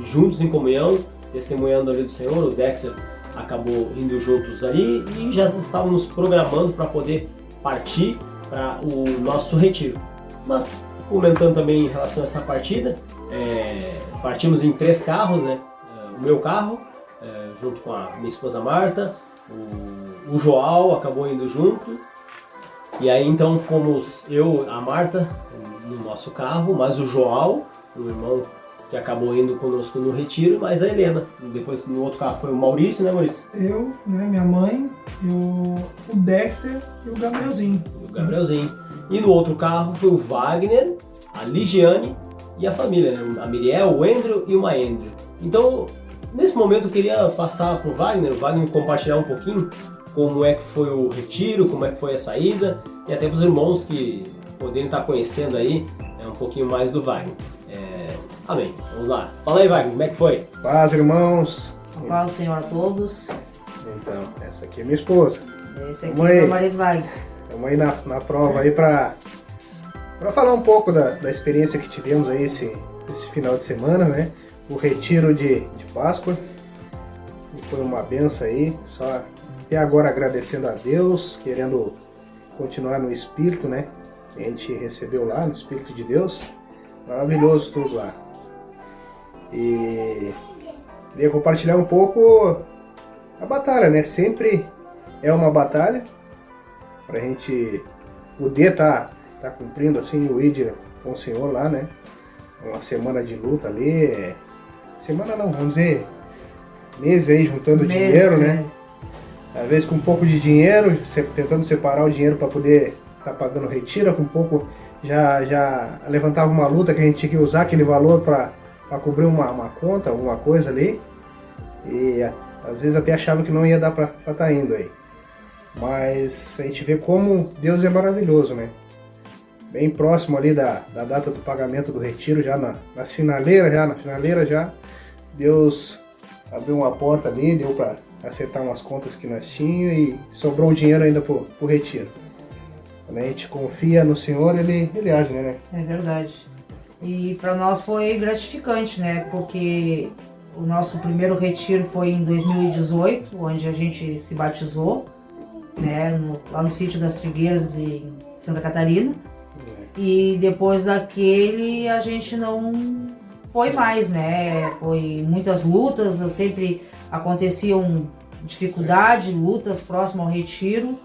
juntos em comunhão, testemunhando ali do Senhor. O Dexter acabou indo juntos ali e já estávamos programando para poder partir para o nosso retiro. Mas comentando também em relação a essa partida, partimos em 3 carros, né? O meu carro, junto com a minha esposa Marta, o João acabou indo junto, e aí então fomos eu, a Marta, no nosso carro, mas o João, o irmão que acabou indo conosco no retiro, mas a Helena. Depois no outro carro foi o Maurício, né, Maurício? Eu, né, minha mãe, o Dexter e o Gabrielzinho. E no outro carro foi o Wagner, a Ligiane e a família, né? A Miriel, o Andrew e o Maendrew. Então, nesse momento eu queria passar para o Wagner compartilhar um pouquinho como é que foi o retiro, como é que foi a saída, e até para os irmãos que poderem estar conhecendo aí um pouquinho mais do Wagner. Amém. Vamos lá. Fala aí, Wagner, como é que foi? Paz, irmãos. Paz do Senhor a todos. Então, essa aqui é minha esposa. Esse aqui é meu marido Wagner. Estamos aí na prova aí para falar um pouco da experiência que tivemos aí esse final de semana, né? O retiro de Páscoa. Foi uma benção aí. Só até agora agradecendo a Deus, querendo continuar no Espírito, né? Que a gente recebeu lá, no Espírito de Deus. Maravilhoso tudo lá. E queria compartilhar um pouco a batalha, né? Sempre é uma batalha pra gente poder tá cumprindo assim o ID com o Senhor lá, né? Uma semana de luta ali. Semana não, vamos dizer meses aí juntando dinheiro, né? Às vezes com um pouco de dinheiro, tentando separar o dinheiro para poder tá pagando retiro, com um pouco já levantava uma luta que a gente tinha que usar aquele valor para cobrir uma conta, alguma coisa ali. E às vezes até achava que não ia dar para estar indo aí. Mas a gente vê como Deus é maravilhoso, né? Bem próximo ali da data do pagamento do retiro, já na finaleira já, Deus abriu uma porta ali, deu para acertar umas contas que nós tínhamos e sobrou um dinheiro ainda pro retiro. Quando a gente confia no Senhor, ele age, né? É verdade. E para nós foi gratificante, né? Porque o nosso primeiro retiro foi em 2018, onde a gente se batizou, né? Lá no sítio das Figueiras, em Santa Catarina. E depois daquele a gente não foi mais, né? Foi muitas lutas, sempre aconteciam dificuldades, lutas próximo ao retiro.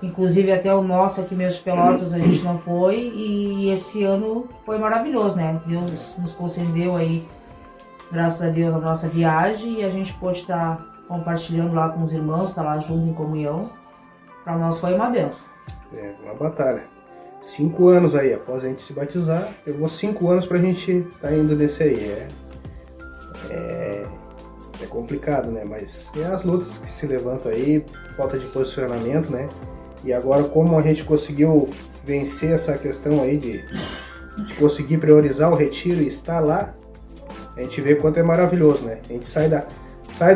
Inclusive até o nosso aqui mesmo de Pelotas a gente não foi. E esse ano foi maravilhoso, né? Deus nos concedeu aí, graças a Deus, a nossa viagem. E a gente pôde estar compartilhando lá com os irmãos, estar lá junto em comunhão. Para nós foi uma benção. É, uma batalha. 5 anos aí, após a gente se batizar, levou 5 anos pra gente tá indo desse aí. É complicado, né? Mas é as lutas que se levantam aí, falta de posicionamento, né? E agora, como a gente conseguiu vencer essa questão aí de conseguir priorizar o retiro e estar lá, a gente vê quanto é maravilhoso, né? A gente sai da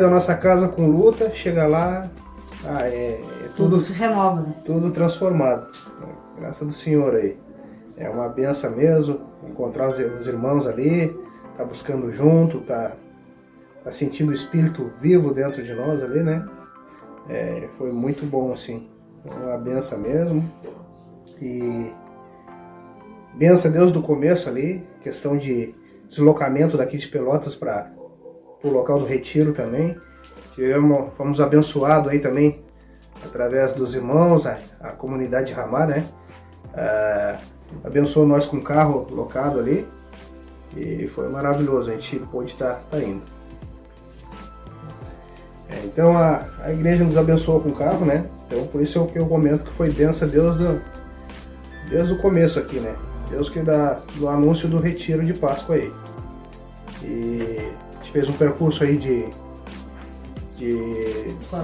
nossa casa com luta, chega lá, tudo se renova, né? Tudo transformado. Graças do Senhor aí. É uma benção mesmo, encontrar os irmãos ali, tá buscando junto, tá sentindo o Espírito vivo dentro de nós ali, né? Foi muito bom, assim. Uma benção mesmo. E benção a Deus do começo ali, questão de deslocamento daqui de Pelotas para o local do retiro também. Fomos abençoados aí também, através dos irmãos, a comunidade Ramá, né? Abençoou nós com um carro locado ali e foi maravilhoso, a gente pôde estar indo. Então a igreja nos abençoou com o carro, né? Então por isso é o que eu comento que foi benção a Deus desde o começo aqui, né? Deus que dá do anúncio do retiro de Páscoa aí. E a gente fez um percurso aí de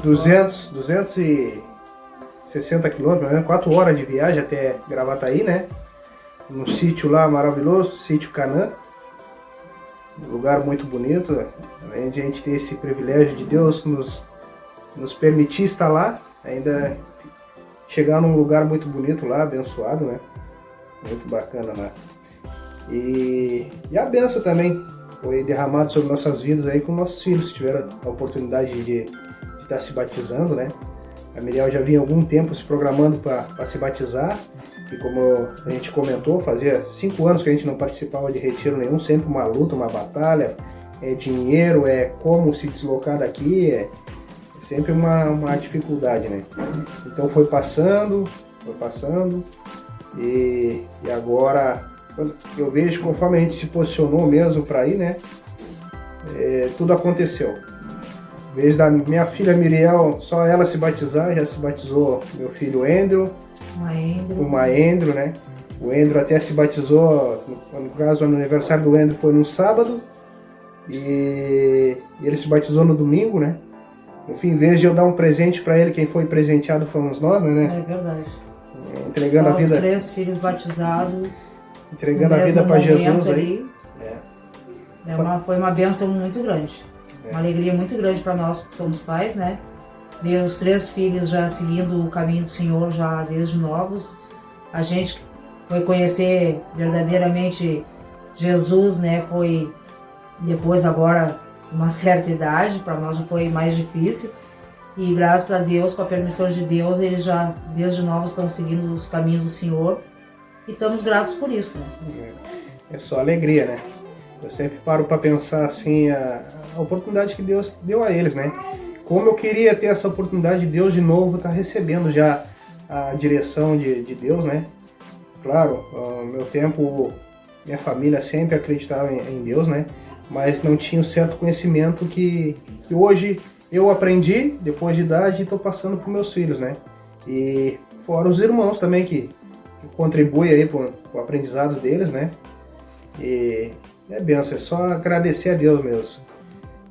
260 quilômetros, né? 4 horas de viagem até Gravataí, né? Num sítio lá maravilhoso, sítio Canaã. Um lugar muito bonito, além de a gente ter esse privilégio de Deus nos permitir estar lá, ainda chegar num lugar muito bonito lá, abençoado, né? Muito bacana lá. E a benção também foi derramada sobre nossas vidas aí com nossos filhos, tiveram a oportunidade de estar se batizando, né? A Miriel já vinha há algum tempo se programando para se batizar. E como a gente comentou, fazia 5 anos que a gente não participava de retiro nenhum, sempre uma luta, uma batalha, dinheiro, como se deslocar daqui, sempre uma dificuldade, né? Então foi passando, e agora eu vejo conforme a gente se posicionou mesmo para ir, né? Tudo aconteceu. Vejo da minha filha Miriel, só ela se batizar, já se batizou meu filho Andrew, o Maendro, né? O Andrew até se batizou, no caso o aniversário do Andrew foi no sábado e ele se batizou no domingo, né? No fim, em vez de eu dar um presente para ele, quem foi presenteado fomos nós, né? É verdade. Entregando então, a vida. Os 3 filhos batizados. Entregando a vida para Jesus ali. Foi uma bênção muito grande. Uma alegria muito grande para nós que somos pais, né? Ver os 3 filhos já seguindo o caminho do Senhor já desde novos. A gente foi conhecer verdadeiramente Jesus, né? Foi depois agora uma certa idade, para nós já foi mais difícil. E graças a Deus, com a permissão de Deus, eles já desde novos estão seguindo os caminhos do Senhor. E estamos gratos por isso, né? É só alegria, né? Eu sempre paro para pensar assim, a oportunidade que Deus deu a eles, né? Como eu queria ter essa oportunidade, Deus de novo está recebendo já a direção de Deus, né? Claro, no meu tempo, minha família sempre acreditava em Deus, né? Mas não tinha o certo conhecimento que hoje eu aprendi, depois de idade, e estou passando para meus filhos, né? E fora os irmãos também que contribui aí com o aprendizado deles, né? E é benção, é só agradecer a Deus mesmo.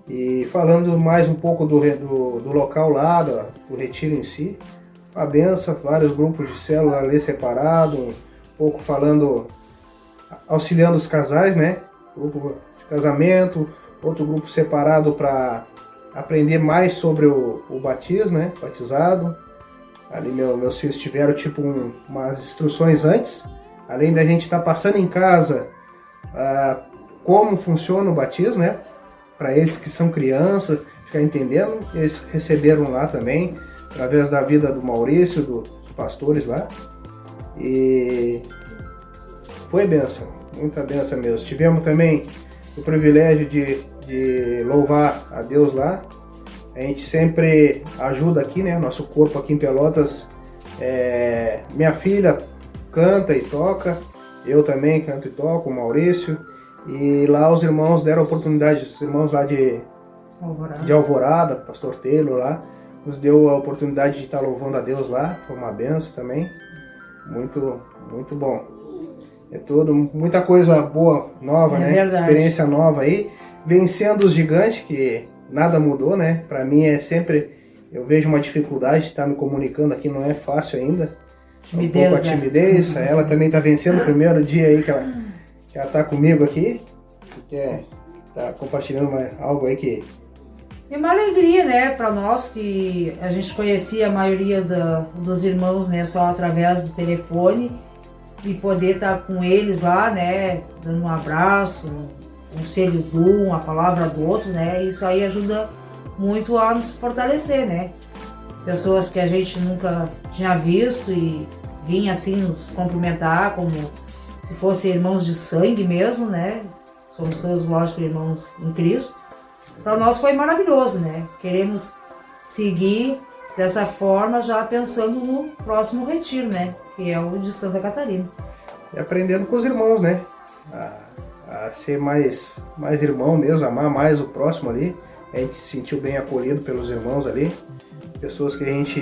E falando mais um pouco do local lá, do retiro em si, a benção, vários grupos de célula ali separados, um pouco falando, auxiliando os casais, né? Grupo de casamento, outro grupo separado para aprender mais sobre o batismo, né? Batizado. Ali meus filhos tiveram tipo umas instruções antes, além da gente estar passando em casa como funciona o batismo, né? Para eles que são crianças, ficar entendendo. Eles receberam lá também, através da vida do Maurício, dos pastores lá. E foi bênção, muita bênção mesmo. Tivemos também o privilégio de louvar a Deus lá. A gente sempre ajuda aqui, né? Nosso corpo aqui em Pelotas. Minha filha canta e toca, eu também canto e toco, o Maurício. E lá os irmãos deram a oportunidade, os irmãos lá de Alvorada, pastor Taylor lá, nos deu a oportunidade de estar louvando a Deus lá, foi uma benção também, muito, muito bom. Muita coisa boa, nova, né? Verdade. Experiência nova aí, vencendo os gigantes, que nada mudou, né? Pra mim é sempre, eu vejo uma dificuldade de estar me comunicando aqui, não é fácil ainda. Timidez, um pouco a timidez, né? Ela também tá vencendo o primeiro dia aí que ela tá comigo aqui, que tá compartilhando algo aí que... É uma alegria, né, para nós que a gente conhecia a maioria dos irmãos, né, só através do telefone, e poder estar com eles lá, né, dando um abraço, um conselho de um, a palavra do outro, né, isso aí ajuda muito a nos fortalecer, né. Pessoas que a gente nunca tinha visto e vinha assim nos cumprimentar como se fossem irmãos de sangue mesmo, né? Somos todos, lógico, irmãos em Cristo. Para nós foi maravilhoso, né? Queremos seguir dessa forma já pensando no próximo retiro, né? Que é o de Santa Catarina. E aprendendo com os irmãos, né? A ser mais irmão mesmo, amar mais o próximo ali. A gente se sentiu bem acolhido pelos irmãos ali. Pessoas que a gente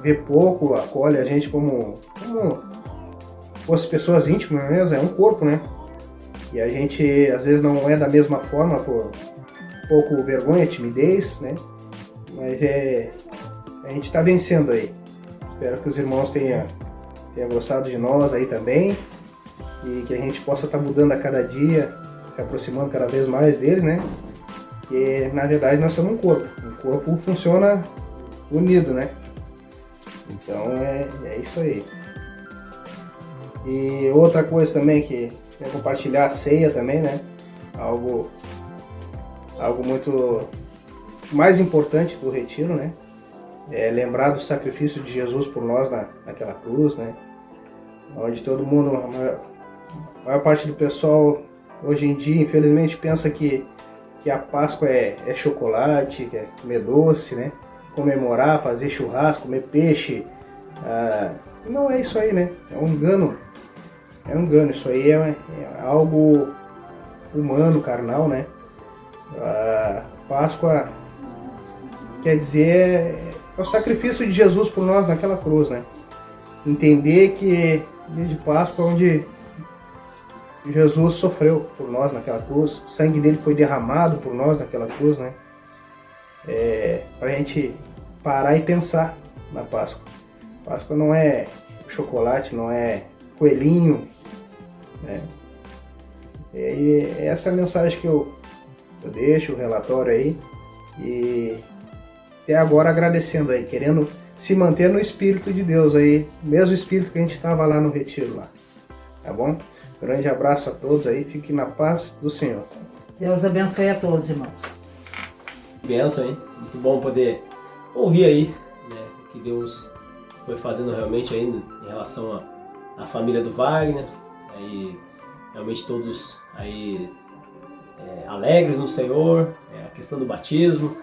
vê pouco, acolhe a gente como fosse pessoas íntimas mesmo, é um corpo, né? E a gente às vezes não é da mesma forma por um pouco vergonha, timidez, né? Mas a gente tá vencendo aí. Espero que os irmãos tenham gostado de nós aí também e que a gente possa estar mudando a cada dia, se aproximando cada vez mais deles, né? Porque na verdade nós somos um corpo. O corpo funciona unido, né? Então é isso aí. E outra coisa também que é compartilhar a ceia também, né? Algo muito mais importante do retiro, né? É lembrar do sacrifício de Jesus por nós naquela cruz, né? Onde todo mundo, a maior parte do pessoal hoje em dia, infelizmente, pensa que a Páscoa é chocolate, que é comer doce, né? Comemorar, fazer churrasco, comer peixe. Não é isso aí, né? É um engano. É um engano. Isso aí é algo humano, carnal, né? A Páscoa quer dizer é o sacrifício de Jesus por nós naquela cruz, né? Entender que dia de Páscoa é onde Jesus sofreu por nós naquela cruz, o sangue dele foi derramado por nós naquela cruz, né? Pra gente parar e pensar na Páscoa. Páscoa não é chocolate, não é coelhinho, né? E essa é a mensagem que eu deixo, o relatório aí, e até agora agradecendo aí, querendo se manter no Espírito de Deus aí, mesmo Espírito que a gente estava lá no retiro lá, tá bom? Grande abraço a todos aí, fiquem na paz do Senhor. Deus abençoe a todos, irmãos. Benção, hein? Muito bom poder ouvir aí, né, o que Deus foi fazendo realmente aí em relação à família do Wagner, aí realmente todos aí alegres no Senhor, a questão do batismo,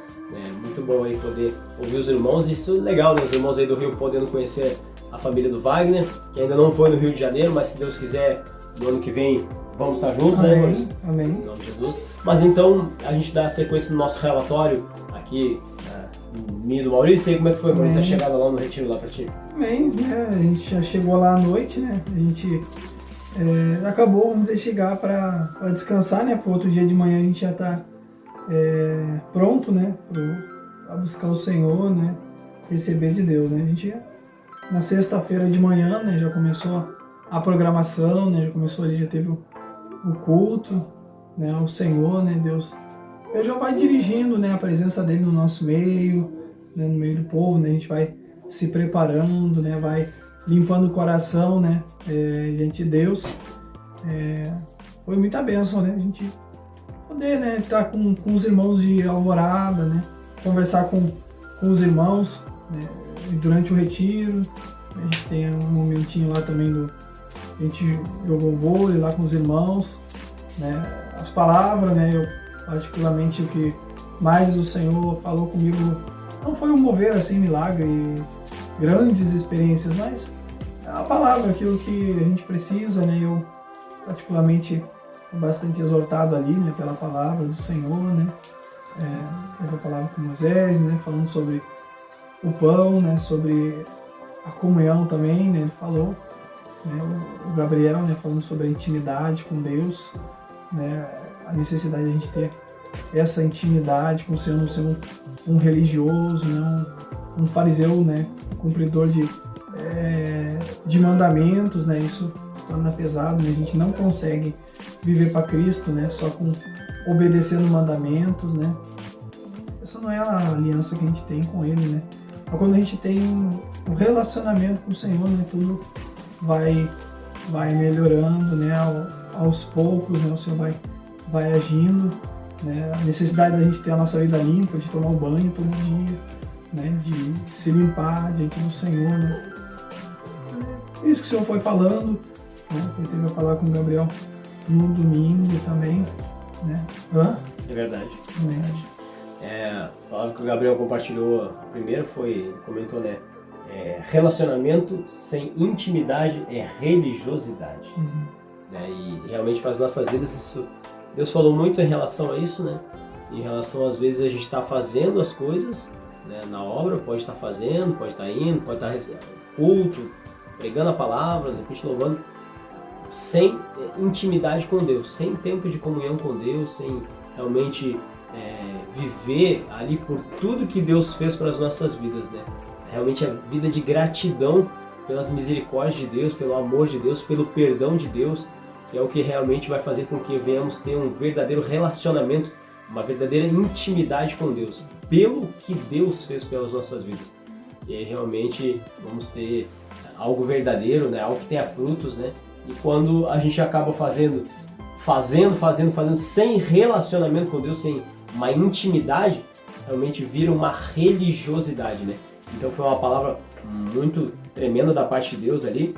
muito bom aí poder ouvir os irmãos, isso é legal, né? Os irmãos aí do Rio podendo conhecer a família do Wagner, que ainda não foi no Rio de Janeiro, mas se Deus quiser, no ano que vem vamos estar juntos, amém, né, Maurício? Amém. Em nome de Jesus. Mas então, a gente dá sequência no nosso relatório aqui do Maurício, e como é que foi, Maurício, a chegada lá no retiro lá pra ti? Bem, né, a gente já chegou lá à noite, né, a gente acabou, vamos dizer, chegar para descansar, né, pro outro dia de manhã a gente já tá pronto, né, para buscar o Senhor, né, receber de Deus, né, a gente na sexta-feira de manhã, né, já começou a programação, né, já começou ali, já teve o culto, né, ao Senhor, né, Deus já vai dirigindo, né, a presença dele no nosso meio, né, no meio do povo, né, a gente vai se preparando, né, vai limpando o coração, né, diante de Deus. Foi muita bênção, né, a gente poder, né, estar com os irmãos de Alvorada, né, conversar com os irmãos, né, durante o retiro. A gente tem um momentinho lá também a gente jogou vôlei lá com os irmãos, né, as palavras, né, eu particularmente o que mais o Senhor falou comigo não foi um mover assim, milagre, grandes experiências, mas a palavra, aquilo que a gente precisa, né? Eu particularmente fui bastante exortado ali, né, pela palavra do Senhor, né? Pela palavra com Moisés, né, falando sobre o pão, né, sobre a comunhão também, né, ele falou, né, o Gabriel, né, falando sobre a intimidade com Deus, né, a necessidade de a gente ter essa intimidade com o Senhor, não ser um religioso, né, um fariseu, né, cumpridor de mandamentos, né, isso se torna pesado, né, a gente não consegue viver para Cristo, né, só com obedecendo mandamentos, né, essa não é a aliança que a gente tem com Ele, né, mas quando a gente tem um relacionamento com o Senhor, né, tudo vai melhorando, né, aos poucos, né, o Senhor vai agindo, né, a necessidade da gente ter a nossa vida limpa, de tomar um banho todo dia, né, de se limpar diante do Senhor, né. Isso que o Senhor foi falando, né, eu teve a falar com o Gabriel no domingo também, né. É verdade. A palavra que o Gabriel compartilhou primeiro ele comentou, né, relacionamento sem intimidade é religiosidade. Né, e realmente para as nossas vidas isso, Deus falou muito em relação a isso, né? Em relação, às vezes, a gente está fazendo as coisas, né, na obra, pode estar fazendo, pode estar indo, pode estar culto, pregando a palavra, de repente louvando, sem intimidade com Deus, sem tempo de comunhão com Deus, sem realmente viver ali por tudo que Deus fez para as nossas vidas, né? Realmente a vida de gratidão pelas misericórdias de Deus, pelo amor de Deus, pelo perdão de Deus, que é o que realmente vai fazer com que venhamos ter um verdadeiro relacionamento, uma verdadeira intimidade com Deus, pelo que Deus fez pelas nossas vidas. E aí realmente vamos ter algo verdadeiro, né? Algo que tenha frutos, né? E quando a gente acaba fazendo sem relacionamento com Deus, sem uma intimidade, realmente vira uma religiosidade, né? Então foi uma palavra muito tremenda da parte de Deus ali,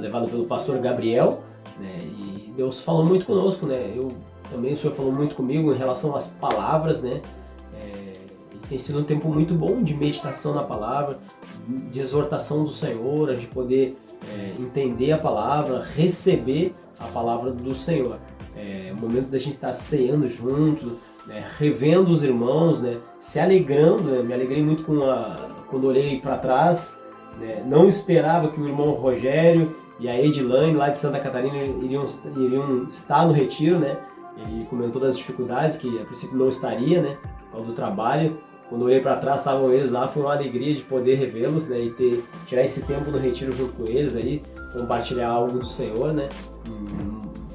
levado pelo pastor Gabriel, né? E Deus falou muito conosco, né? O Senhor falou muito comigo em relação às palavras, né? E tem sido um tempo muito bom de meditação na palavra, de exortação do Senhor, de poder entender a palavra, receber a palavra do Senhor. O momento da gente estar ceando junto, né? Revendo os irmãos, né? Se alegrando, né? Me alegrei muito quando olhei para trás, né? Não esperava que o irmão Rogério e a Edilane lá de Santa Catarina iriam estar no retiro, né? Ele comentou das dificuldades que a princípio não estaria, né? Por causa do trabalho. Quando eu olhei para trás, estavam eles lá, foi uma alegria de poder revê-los, né? E tirar esse tempo no retiro junto com eles aí, compartilhar algo do Senhor, né?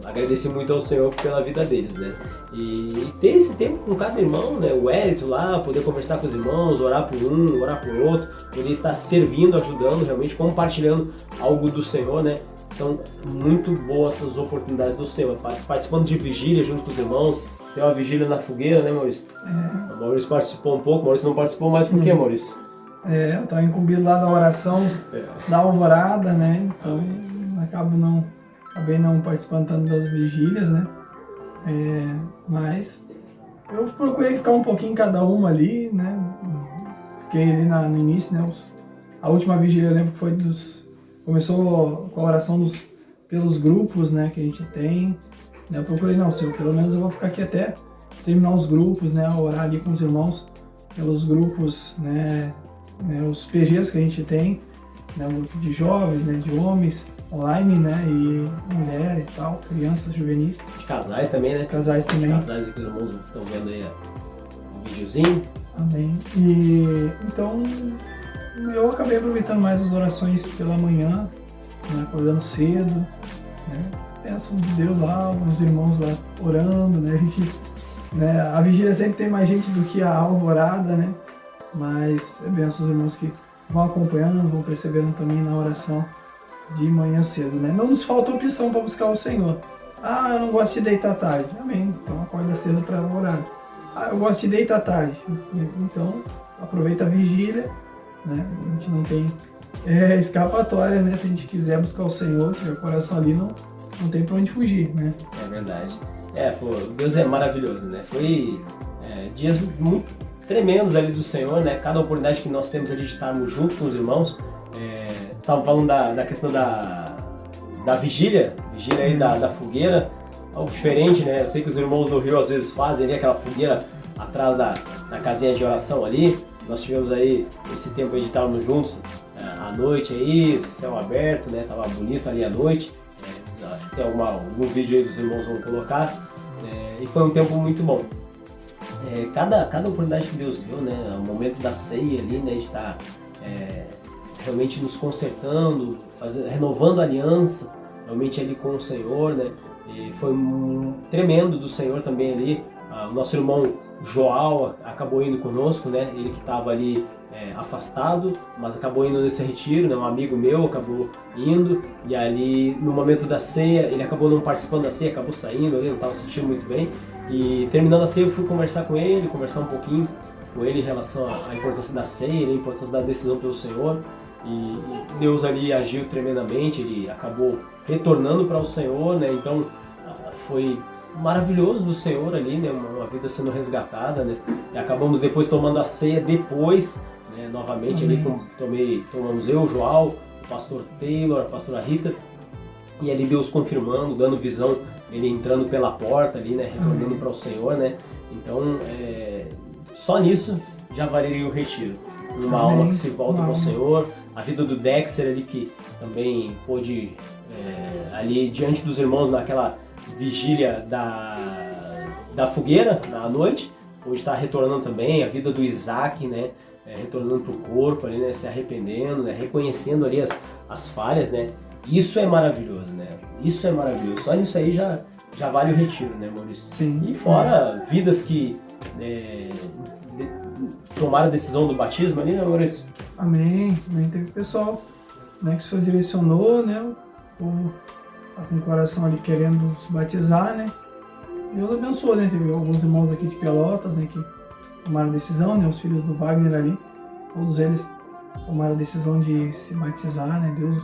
Agradecer muito ao Senhor pela vida deles, né? E ter esse tempo com cada irmão, né? O Hérito lá, poder conversar com os irmãos, orar por um, orar por outro, poder estar servindo, ajudando, realmente compartilhando algo do Senhor, né? São muito boas essas oportunidades do Senhor. Participando de vigília junto com os irmãos, tem uma vigília na fogueira, né, Maurício? O Maurício participou um pouco, o Maurício não participou mais por quê, Maurício? Eu estava incumbido lá da oração da Alvorada, né? Então acabei não participando tanto das vigílias, né? Mas eu procurei ficar um pouquinho em cada uma ali, né? Fiquei ali no início, né? A última vigília eu lembro que começou com a oração pelos grupos, né? Que a gente tem. Eu procurei, não, Senhor, pelo menos eu vou ficar aqui até terminar os grupos, né? Orar ali com os irmãos, pelos grupos, né, os PGs que a gente tem, né, um grupo de jovens, né, de homens, online, né, e mulheres e tal, crianças, juvenis. De casais também, né? Casais também. Casais que os irmãos estão vendo aí o videozinho. Amém. E então eu acabei aproveitando mais as orações pela manhã, né, acordando cedo, né, bênção de Deus lá, os irmãos lá orando, né, a gente, né, a vigília sempre tem mais gente do que a alvorada, né, mas é bênção os irmãos que vão acompanhando, vão perseverando também na oração de manhã cedo, né. Não nos falta opção para buscar o Senhor. Ah, eu não gosto de deitar tarde. Amém. Então acorda cedo para orar. Ah, eu gosto de deitar tarde. Então aproveita a vigília, né. A gente não tem escapatória, né. Se a gente quiser buscar o Senhor, tiver o coração ali, não tem para onde fugir, né. É verdade. Deus é maravilhoso, né. Foi dias muito tremendos ali do Senhor, né. Cada oportunidade que nós temos ali de estarmos junto com os irmãos. Estava falando da questão da vigília aí da fogueira, algo diferente, né? Eu sei que os irmãos do Rio às vezes fazem ali aquela fogueira atrás da casinha de oração ali. Nós tivemos aí esse tempo aí de estarmos juntos à noite aí, céu aberto, né? Tava bonito ali à noite. Acho que tem algum vídeo aí dos irmãos vão colocar. E foi um tempo muito bom. Cada oportunidade que Deus deu, né? O momento da ceia ali, né? De estar realmente nos consertando, renovando a aliança, realmente ali com o Senhor, né? E foi tremendo do Senhor também ali. O nosso irmão João acabou indo conosco, né? Ele que estava ali afastado, mas acabou indo nesse retiro, né? Um amigo meu acabou indo, e ali no momento da ceia, ele acabou não participando da ceia, acabou saindo ali, não estava se sentindo muito bem. E terminando a ceia eu fui conversar com ele, conversar um pouquinho com ele em relação à importância da ceia, a importância da decisão pelo Senhor. E Deus ali agiu tremendamente, ele acabou retornando para o Senhor, né? Então foi maravilhoso do Senhor ali, né? Uma vida sendo resgatada, né? E acabamos depois tomando a ceia depois, né? Novamente ali tomamos eu, o João, o pastor Taylor, a pastora Rita, e ali Deus confirmando, dando visão, ele entrando pela porta ali, né? Retornando para o Senhor, né? Então só nisso já valeria o retiro. Uma alma que se volta com o Senhor, a vida do Dexter ali que também pôde ali diante dos irmãos naquela vigília da fogueira à noite, hoje está retornando também, a vida do Isaac, né, retornando para o corpo ali, né, se arrependendo, né, reconhecendo ali as falhas, né. Isso é maravilhoso, né, isso é maravilhoso, só nisso aí já vale o retiro, né, Maurício? Sim. E fora vidas que tomaram a decisão do batismo ali, né, Maurício? Amém. Teve o pessoal, né, que o Senhor direcionou, né, o povo tá com o coração ali querendo se batizar, né. Deus abençoou, né, teve alguns irmãos aqui de Pelotas, né, que tomaram a decisão, né, os filhos do Wagner ali, todos eles tomaram a decisão de se batizar, né, Deus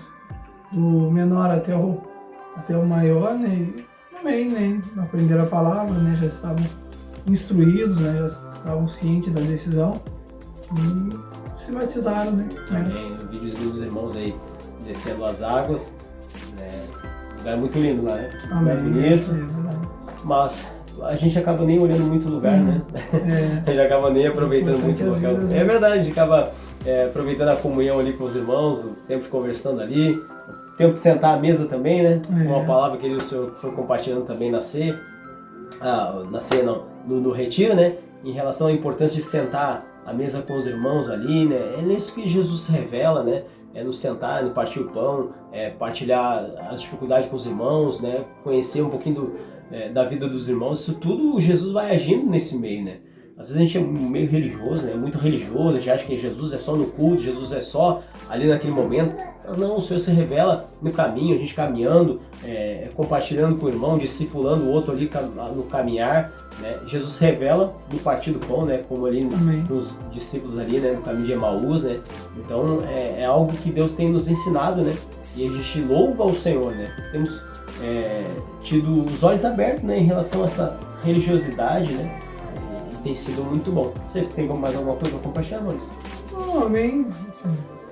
do menor até o maior, né, e também, né, aprenderam a palavra, né, já estavam instruídos, né, já estavam cientes da decisão e se batizaram, né. Amém. O vídeo dos irmãos aí descendo as águas, né, lugar muito lindo lá, né? Amém. Lugar bonito, verdade. Mas a gente acaba nem olhando muito o lugar, né? A gente acaba nem aproveitando muito o local. É verdade, a gente acaba aproveitando a comunhão ali com os irmãos, o tempo de conversando ali, o tempo de sentar à mesa também, né? Uma palavra que o senhor foi compartilhando também na ceia, no retiro, né? Em relação à importância de sentar à mesa com os irmãos ali, né? É nisso que Jesus revela, né? É no sentar, no partir o pão, partilhar as dificuldades com os irmãos, né? Conhecer um pouquinho da vida dos irmãos. Isso tudo Jesus vai agindo nesse meio, né? Às vezes a gente é meio religioso, né? Muito religioso, a gente acha que Jesus é só no culto, Jesus é só ali naquele momento. Mas não, o Senhor se revela no caminho, a gente caminhando, compartilhando com o irmão, discipulando o outro ali no caminhar, né? Jesus se revela no partir do pão, né? Como ali nos discípulos ali, né? No caminho de Emaús, né? Então é algo que Deus tem nos ensinado, né? E a gente louva o Senhor, né? Temos tido os olhos abertos, né? Em relação a essa religiosidade, né? Tem sido muito bom. Não sei se tem mais alguma coisa para compartilhar, Maurício. Amém.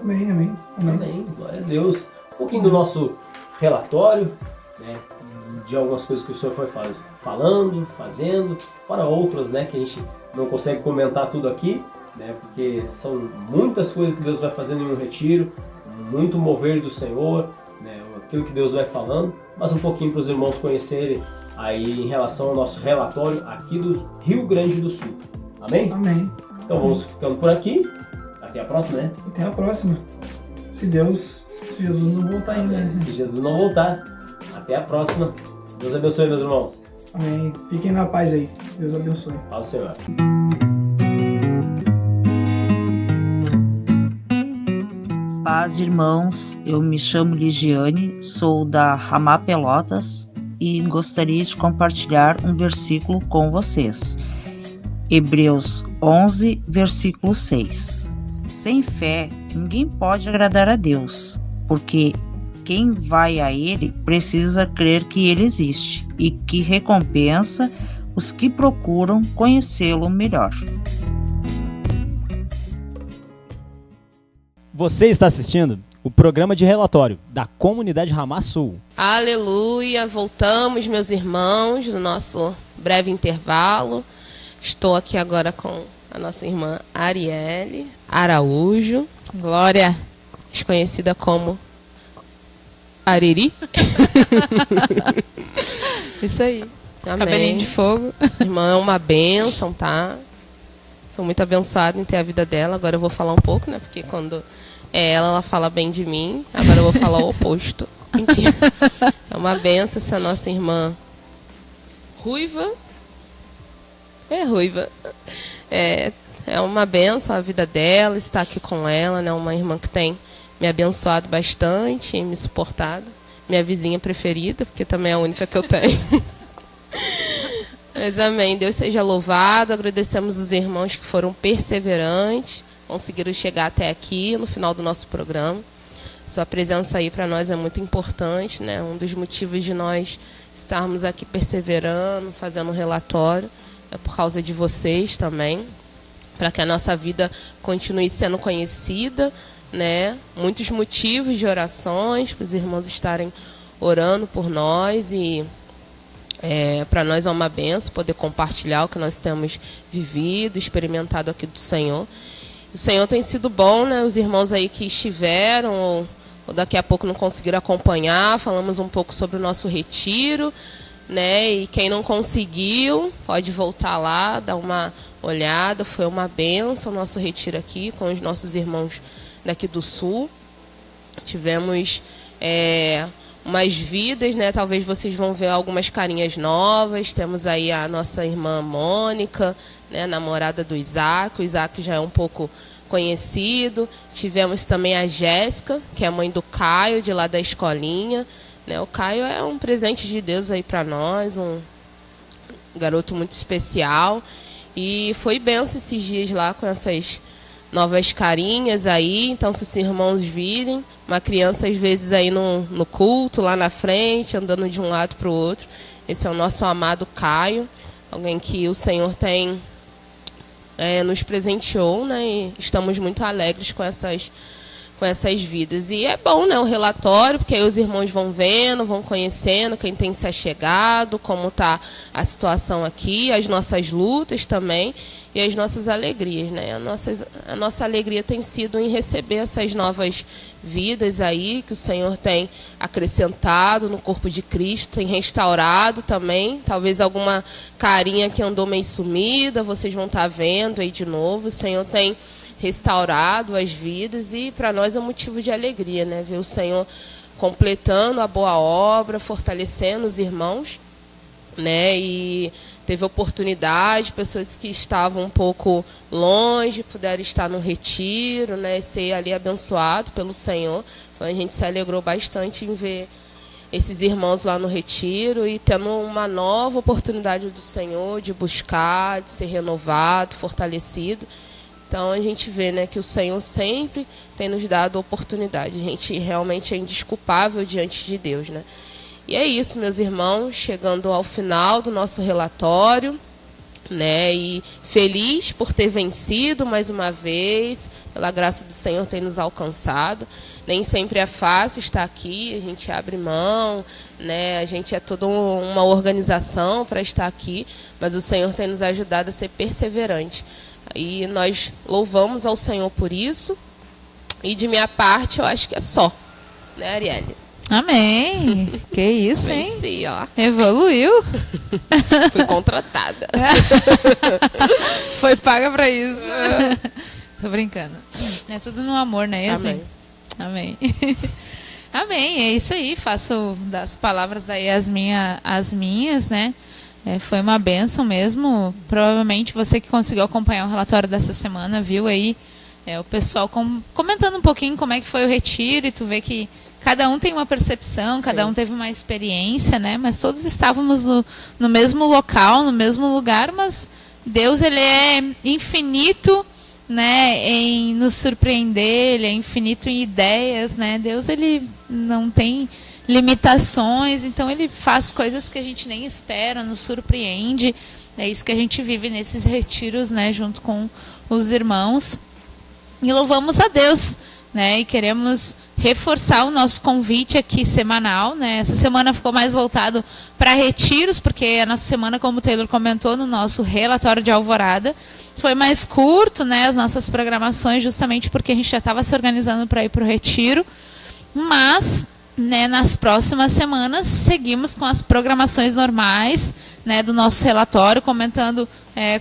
Amém. Glória a Deus. Um pouquinho do nosso relatório, né, de algumas coisas que o Senhor foi falando, fazendo, fora outras, né, que a gente não consegue comentar tudo aqui, né? Porque são muitas coisas que Deus vai fazendo em um retiro, muito mover do Senhor, né? Aquilo que Deus vai falando, mas um pouquinho para os irmãos conhecerem aí em relação ao nosso relatório aqui do Rio Grande do Sul. Amém? Amém. Então vamos ficando por aqui. Até a próxima, né? Até a próxima. Se Jesus não voltar ainda, né? Se Jesus não voltar, até a próxima. Deus abençoe, meus irmãos. Amém. Fiquem na paz aí. Deus abençoe. Paz, Senhor. Paz, irmãos. Eu me chamo Ligiane, sou da Ramá Pelotas e gostaria de compartilhar um versículo com vocês. Hebreus 11, versículo 6. Sem fé, ninguém pode agradar a Deus, porque quem vai a Ele precisa crer que Ele existe e que recompensa os que procuram conhecê-lo melhor. Você está assistindo o programa de relatório da Comunidade Ramá Sul. Aleluia! Voltamos, meus irmãos, no nosso breve intervalo. Estou aqui agora com a nossa irmã Arielle Araújo. Glória! Conhecida como Ariri. Isso aí. Amém. Cabelinho de fogo. Irmã é uma bênção, tá? Sou muito abençoada em ter a vida dela. Agora eu vou falar um pouco, né? Porque quando é ela fala bem de mim. Agora eu vou falar o oposto. Mentira. É uma bênção essa nossa irmã ruiva. É ruiva. É uma bênção a vida dela, estar aqui com ela, né? Uma irmã que tem me abençoado bastante, me suportado. Minha vizinha preferida, porque também é a única que eu tenho. Mas amém. Deus seja louvado. Agradecemos os irmãos que foram perseverantes, conseguiram chegar até aqui no final do nosso programa. Sua presença aí para nós é muito importante, né? Um dos motivos de nós estarmos aqui perseverando, fazendo um relatório, é por causa de vocês também, para que a nossa vida continue sendo conhecida, né? Muitos motivos de orações para os irmãos estarem orando por nós e para nós é uma benção poder compartilhar o que nós temos vivido, experimentado aqui do Senhor. O Senhor tem sido bom, né? Os irmãos aí que estiveram ou daqui a pouco não conseguiram acompanhar, falamos um pouco sobre o nosso retiro, né? E quem não conseguiu pode voltar lá, dar uma olhada. Foi uma benção o nosso retiro aqui com os nossos irmãos daqui do Sul. Tivemos umas vidas, né? Talvez vocês vão ver algumas carinhas novas. Temos aí a nossa irmã Mônica, né? Namorada do Isaac. O Isaac já é um pouco conhecido. Tivemos também a Jéssica, que é a mãe do Caio, de lá da escolinha, né? O Caio é um presente de Deus aí para nós, um garoto muito especial. E foi benção esses dias lá com essas novas carinhas aí. Então, se os irmãos virem uma criança às vezes aí no culto, lá na frente, andando de um lado para o outro, esse é o nosso amado Caio, alguém que o Senhor tem nos presenteou, né? E estamos muito alegres com essas vidas. E é bom, né, o relatório, porque aí os irmãos vão vendo, vão conhecendo quem tem se achegado, como está a situação aqui, as nossas lutas também e as nossas alegrias, né? A nossa alegria tem sido em receber essas novas vidas aí que o Senhor tem acrescentado no corpo de Cristo, tem restaurado também. Talvez alguma carinha que andou meio sumida, vocês vão estar vendo aí de novo. O Senhor tem restaurado as vidas e para nós é um motivo de alegria, né? Ver o Senhor completando a boa obra, fortalecendo os irmãos, né? E teve oportunidade, pessoas que estavam um pouco longe puderam estar no retiro, né? E ser ali abençoado pelo Senhor. Então a gente se alegrou bastante em ver esses irmãos lá no retiro e tendo uma nova oportunidade do Senhor de buscar, de ser renovado, fortalecido. Então a gente vê, né, que o Senhor sempre tem nos dado oportunidade. A gente realmente é indesculpável diante de Deus, né? E é isso, meus irmãos, chegando ao final do nosso relatório, né? E feliz por ter vencido mais uma vez, pela graça do Senhor ter nos alcançado. Nem sempre é fácil estar aqui, a gente abre mão, né? A gente é toda uma organização para estar aqui, mas o Senhor tem nos ajudado a ser perseverante. E nós louvamos ao Senhor por isso. E de minha parte, eu acho que é só. Né, Arielle? Amém. Que isso, hein? Venci, ó. Evoluiu. Fui contratada. Foi paga pra isso. Tô brincando. É tudo no amor, né, Yasmin? Amém. Amém. Amém. É isso aí. Faço das palavras da Yasmin as minhas, né? Foi uma bênção mesmo. Provavelmente você que conseguiu acompanhar o relatório dessa semana viu aí o pessoal comentando um pouquinho como é que foi o retiro, e tu vê que cada um tem uma percepção, cada um teve uma experiência, né? Mas todos estávamos no mesmo local, no mesmo lugar, mas Deus, ele é infinito, né, em nos surpreender, ele é infinito em ideias, né? Deus, ele não tem limitações, então ele faz coisas que a gente nem espera, nos surpreende. É isso que a gente vive nesses retiros, né, junto com os irmãos. E louvamos a Deus, né? E queremos reforçar o nosso convite aqui semanal, né? Essa semana ficou mais voltado para retiros, porque a nossa semana, como o Taylor comentou no nosso relatório de Alvorada, foi mais curto, né? As nossas programações, justamente porque a gente já estava se organizando para ir para o retiro. Mas, né, nas próximas semanas seguimos com as programações normais, né, do nosso relatório, comentando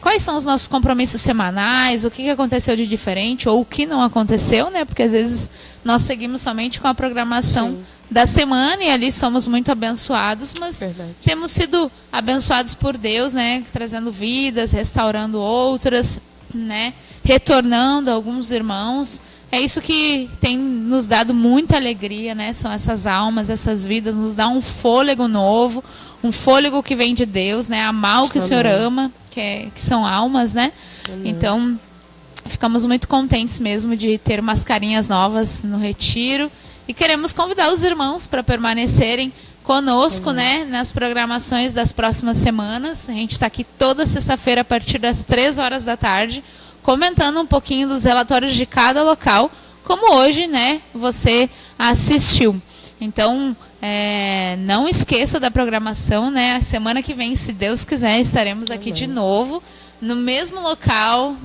quais são os nossos compromissos semanais, o que aconteceu de diferente ou o que não aconteceu, né, porque às vezes nós seguimos somente com a programação da semana e ali somos muito abençoados, mas temos sido abençoados por Deus, né, trazendo vidas, restaurando outras, né, retornando alguns irmãos. É isso que tem nos dado muita alegria, né? São essas almas, essas vidas, nos dá um fôlego novo, um fôlego que vem de Deus, né? Amar o que o Senhor ama, que são almas, né? Amém. Então, ficamos muito contentes mesmo de ter umas carinhas novas no retiro e queremos convidar os irmãos para permanecerem conosco, né? Nas programações das próximas semanas. A gente está aqui toda sexta-feira a partir das 3 horas da tarde, comentando um pouquinho dos relatórios de cada local, como hoje, né, você assistiu. Então, não esqueça da programação, né? A semana que vem, se Deus quiser, estaremos aqui de novo, no mesmo local,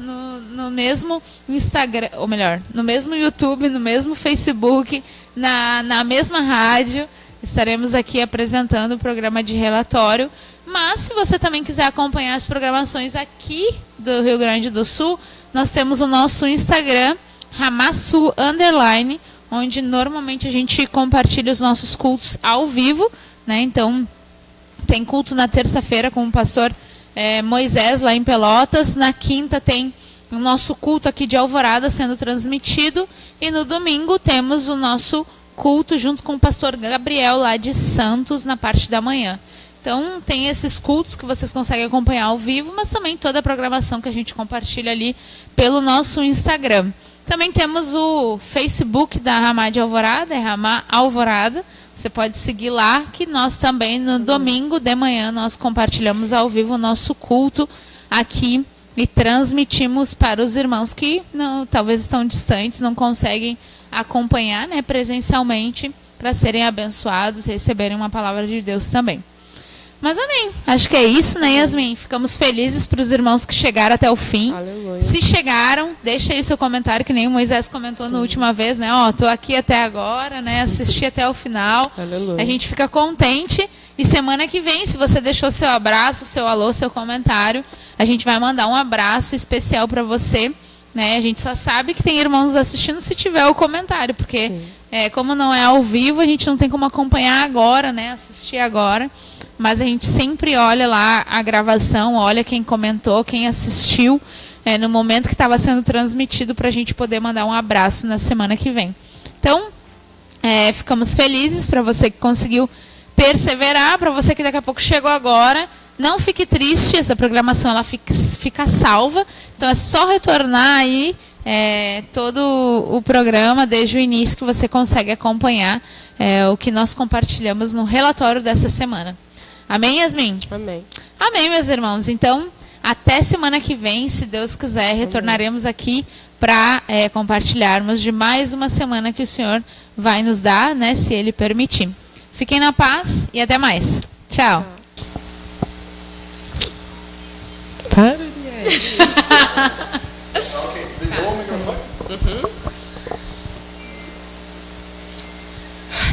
no mesmo Instagram, ou melhor, no mesmo YouTube, no mesmo Facebook, na mesma rádio. Estaremos aqui apresentando o programa de relatório. Mas, se você também quiser acompanhar as programações aqui do Rio Grande do Sul, nós temos o nosso Instagram, Ramassu_, onde normalmente a gente compartilha os nossos cultos ao vivo, né? Então, tem culto na terça-feira com o pastor Moisés, lá em Pelotas. Na quinta tem o nosso culto aqui de Alvorada sendo transmitido. E no domingo temos o nosso culto junto com o pastor Gabriel, lá de Santos, na parte da manhã. Então, tem esses cultos que vocês conseguem acompanhar ao vivo, mas também toda a programação que a gente compartilha ali pelo nosso Instagram. Também temos o Facebook da Ramá de Alvorada, é Ramá Alvorada. Você pode seguir lá, que nós também, no domingo de manhã, nós compartilhamos ao vivo o nosso culto aqui e transmitimos para os irmãos que talvez estão distantes, não conseguem acompanhar, né, presencialmente, para serem abençoados, receberem uma palavra de Deus também. Mas amém. Acho que é isso, né, Yasmin? Ficamos felizes para os irmãos que chegaram até o fim. Aleluia. Se chegaram, deixa aí o seu comentário, que nem o Moisés comentou na última vez, né? Ó, tô aqui até agora, né? Assisti até o final. Aleluia. A gente fica contente. E semana que vem, se você deixou seu abraço, seu alô, seu comentário, a gente vai mandar um abraço especial para você, né? A gente só sabe que tem irmãos assistindo se tiver o comentário, porque como não é ao vivo, a gente não tem como acompanhar agora, né? Assistir agora. Mas a gente sempre olha lá a gravação, olha quem comentou, quem assistiu no momento que estava sendo transmitido, para a gente poder mandar um abraço na semana que vem. Então, ficamos felizes para você que conseguiu perseverar, para você que daqui a pouco chegou agora. Não fique triste, essa programação ela fica salva. Então é só retornar aí todo o programa desde o início, que você consegue acompanhar o que nós compartilhamos no relatório dessa semana. Amém, Yasmin? Amém. Amém, meus irmãos. Então, até semana que vem, se Deus quiser, retornaremos aqui para compartilharmos de mais uma semana que o Senhor vai nos dar, né, se Ele permitir. Fiquem na paz e até mais. Tchau. Para de Uhum.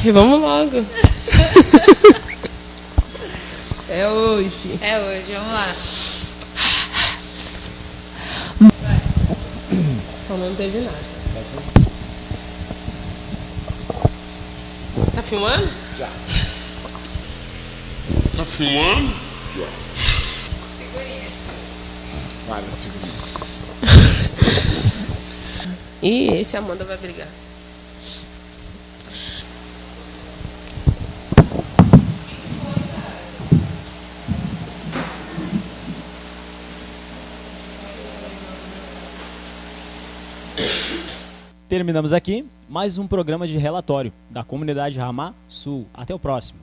E vamos logo. É hoje. É hoje, vamos lá. Então não teve nada. Tá filmando? Já. Tá filmando? Já. Várias figurinhas. E esse a Amanda vai brigar. Terminamos aqui mais um programa de relatório da comunidade Ramá Sul. Até o próximo.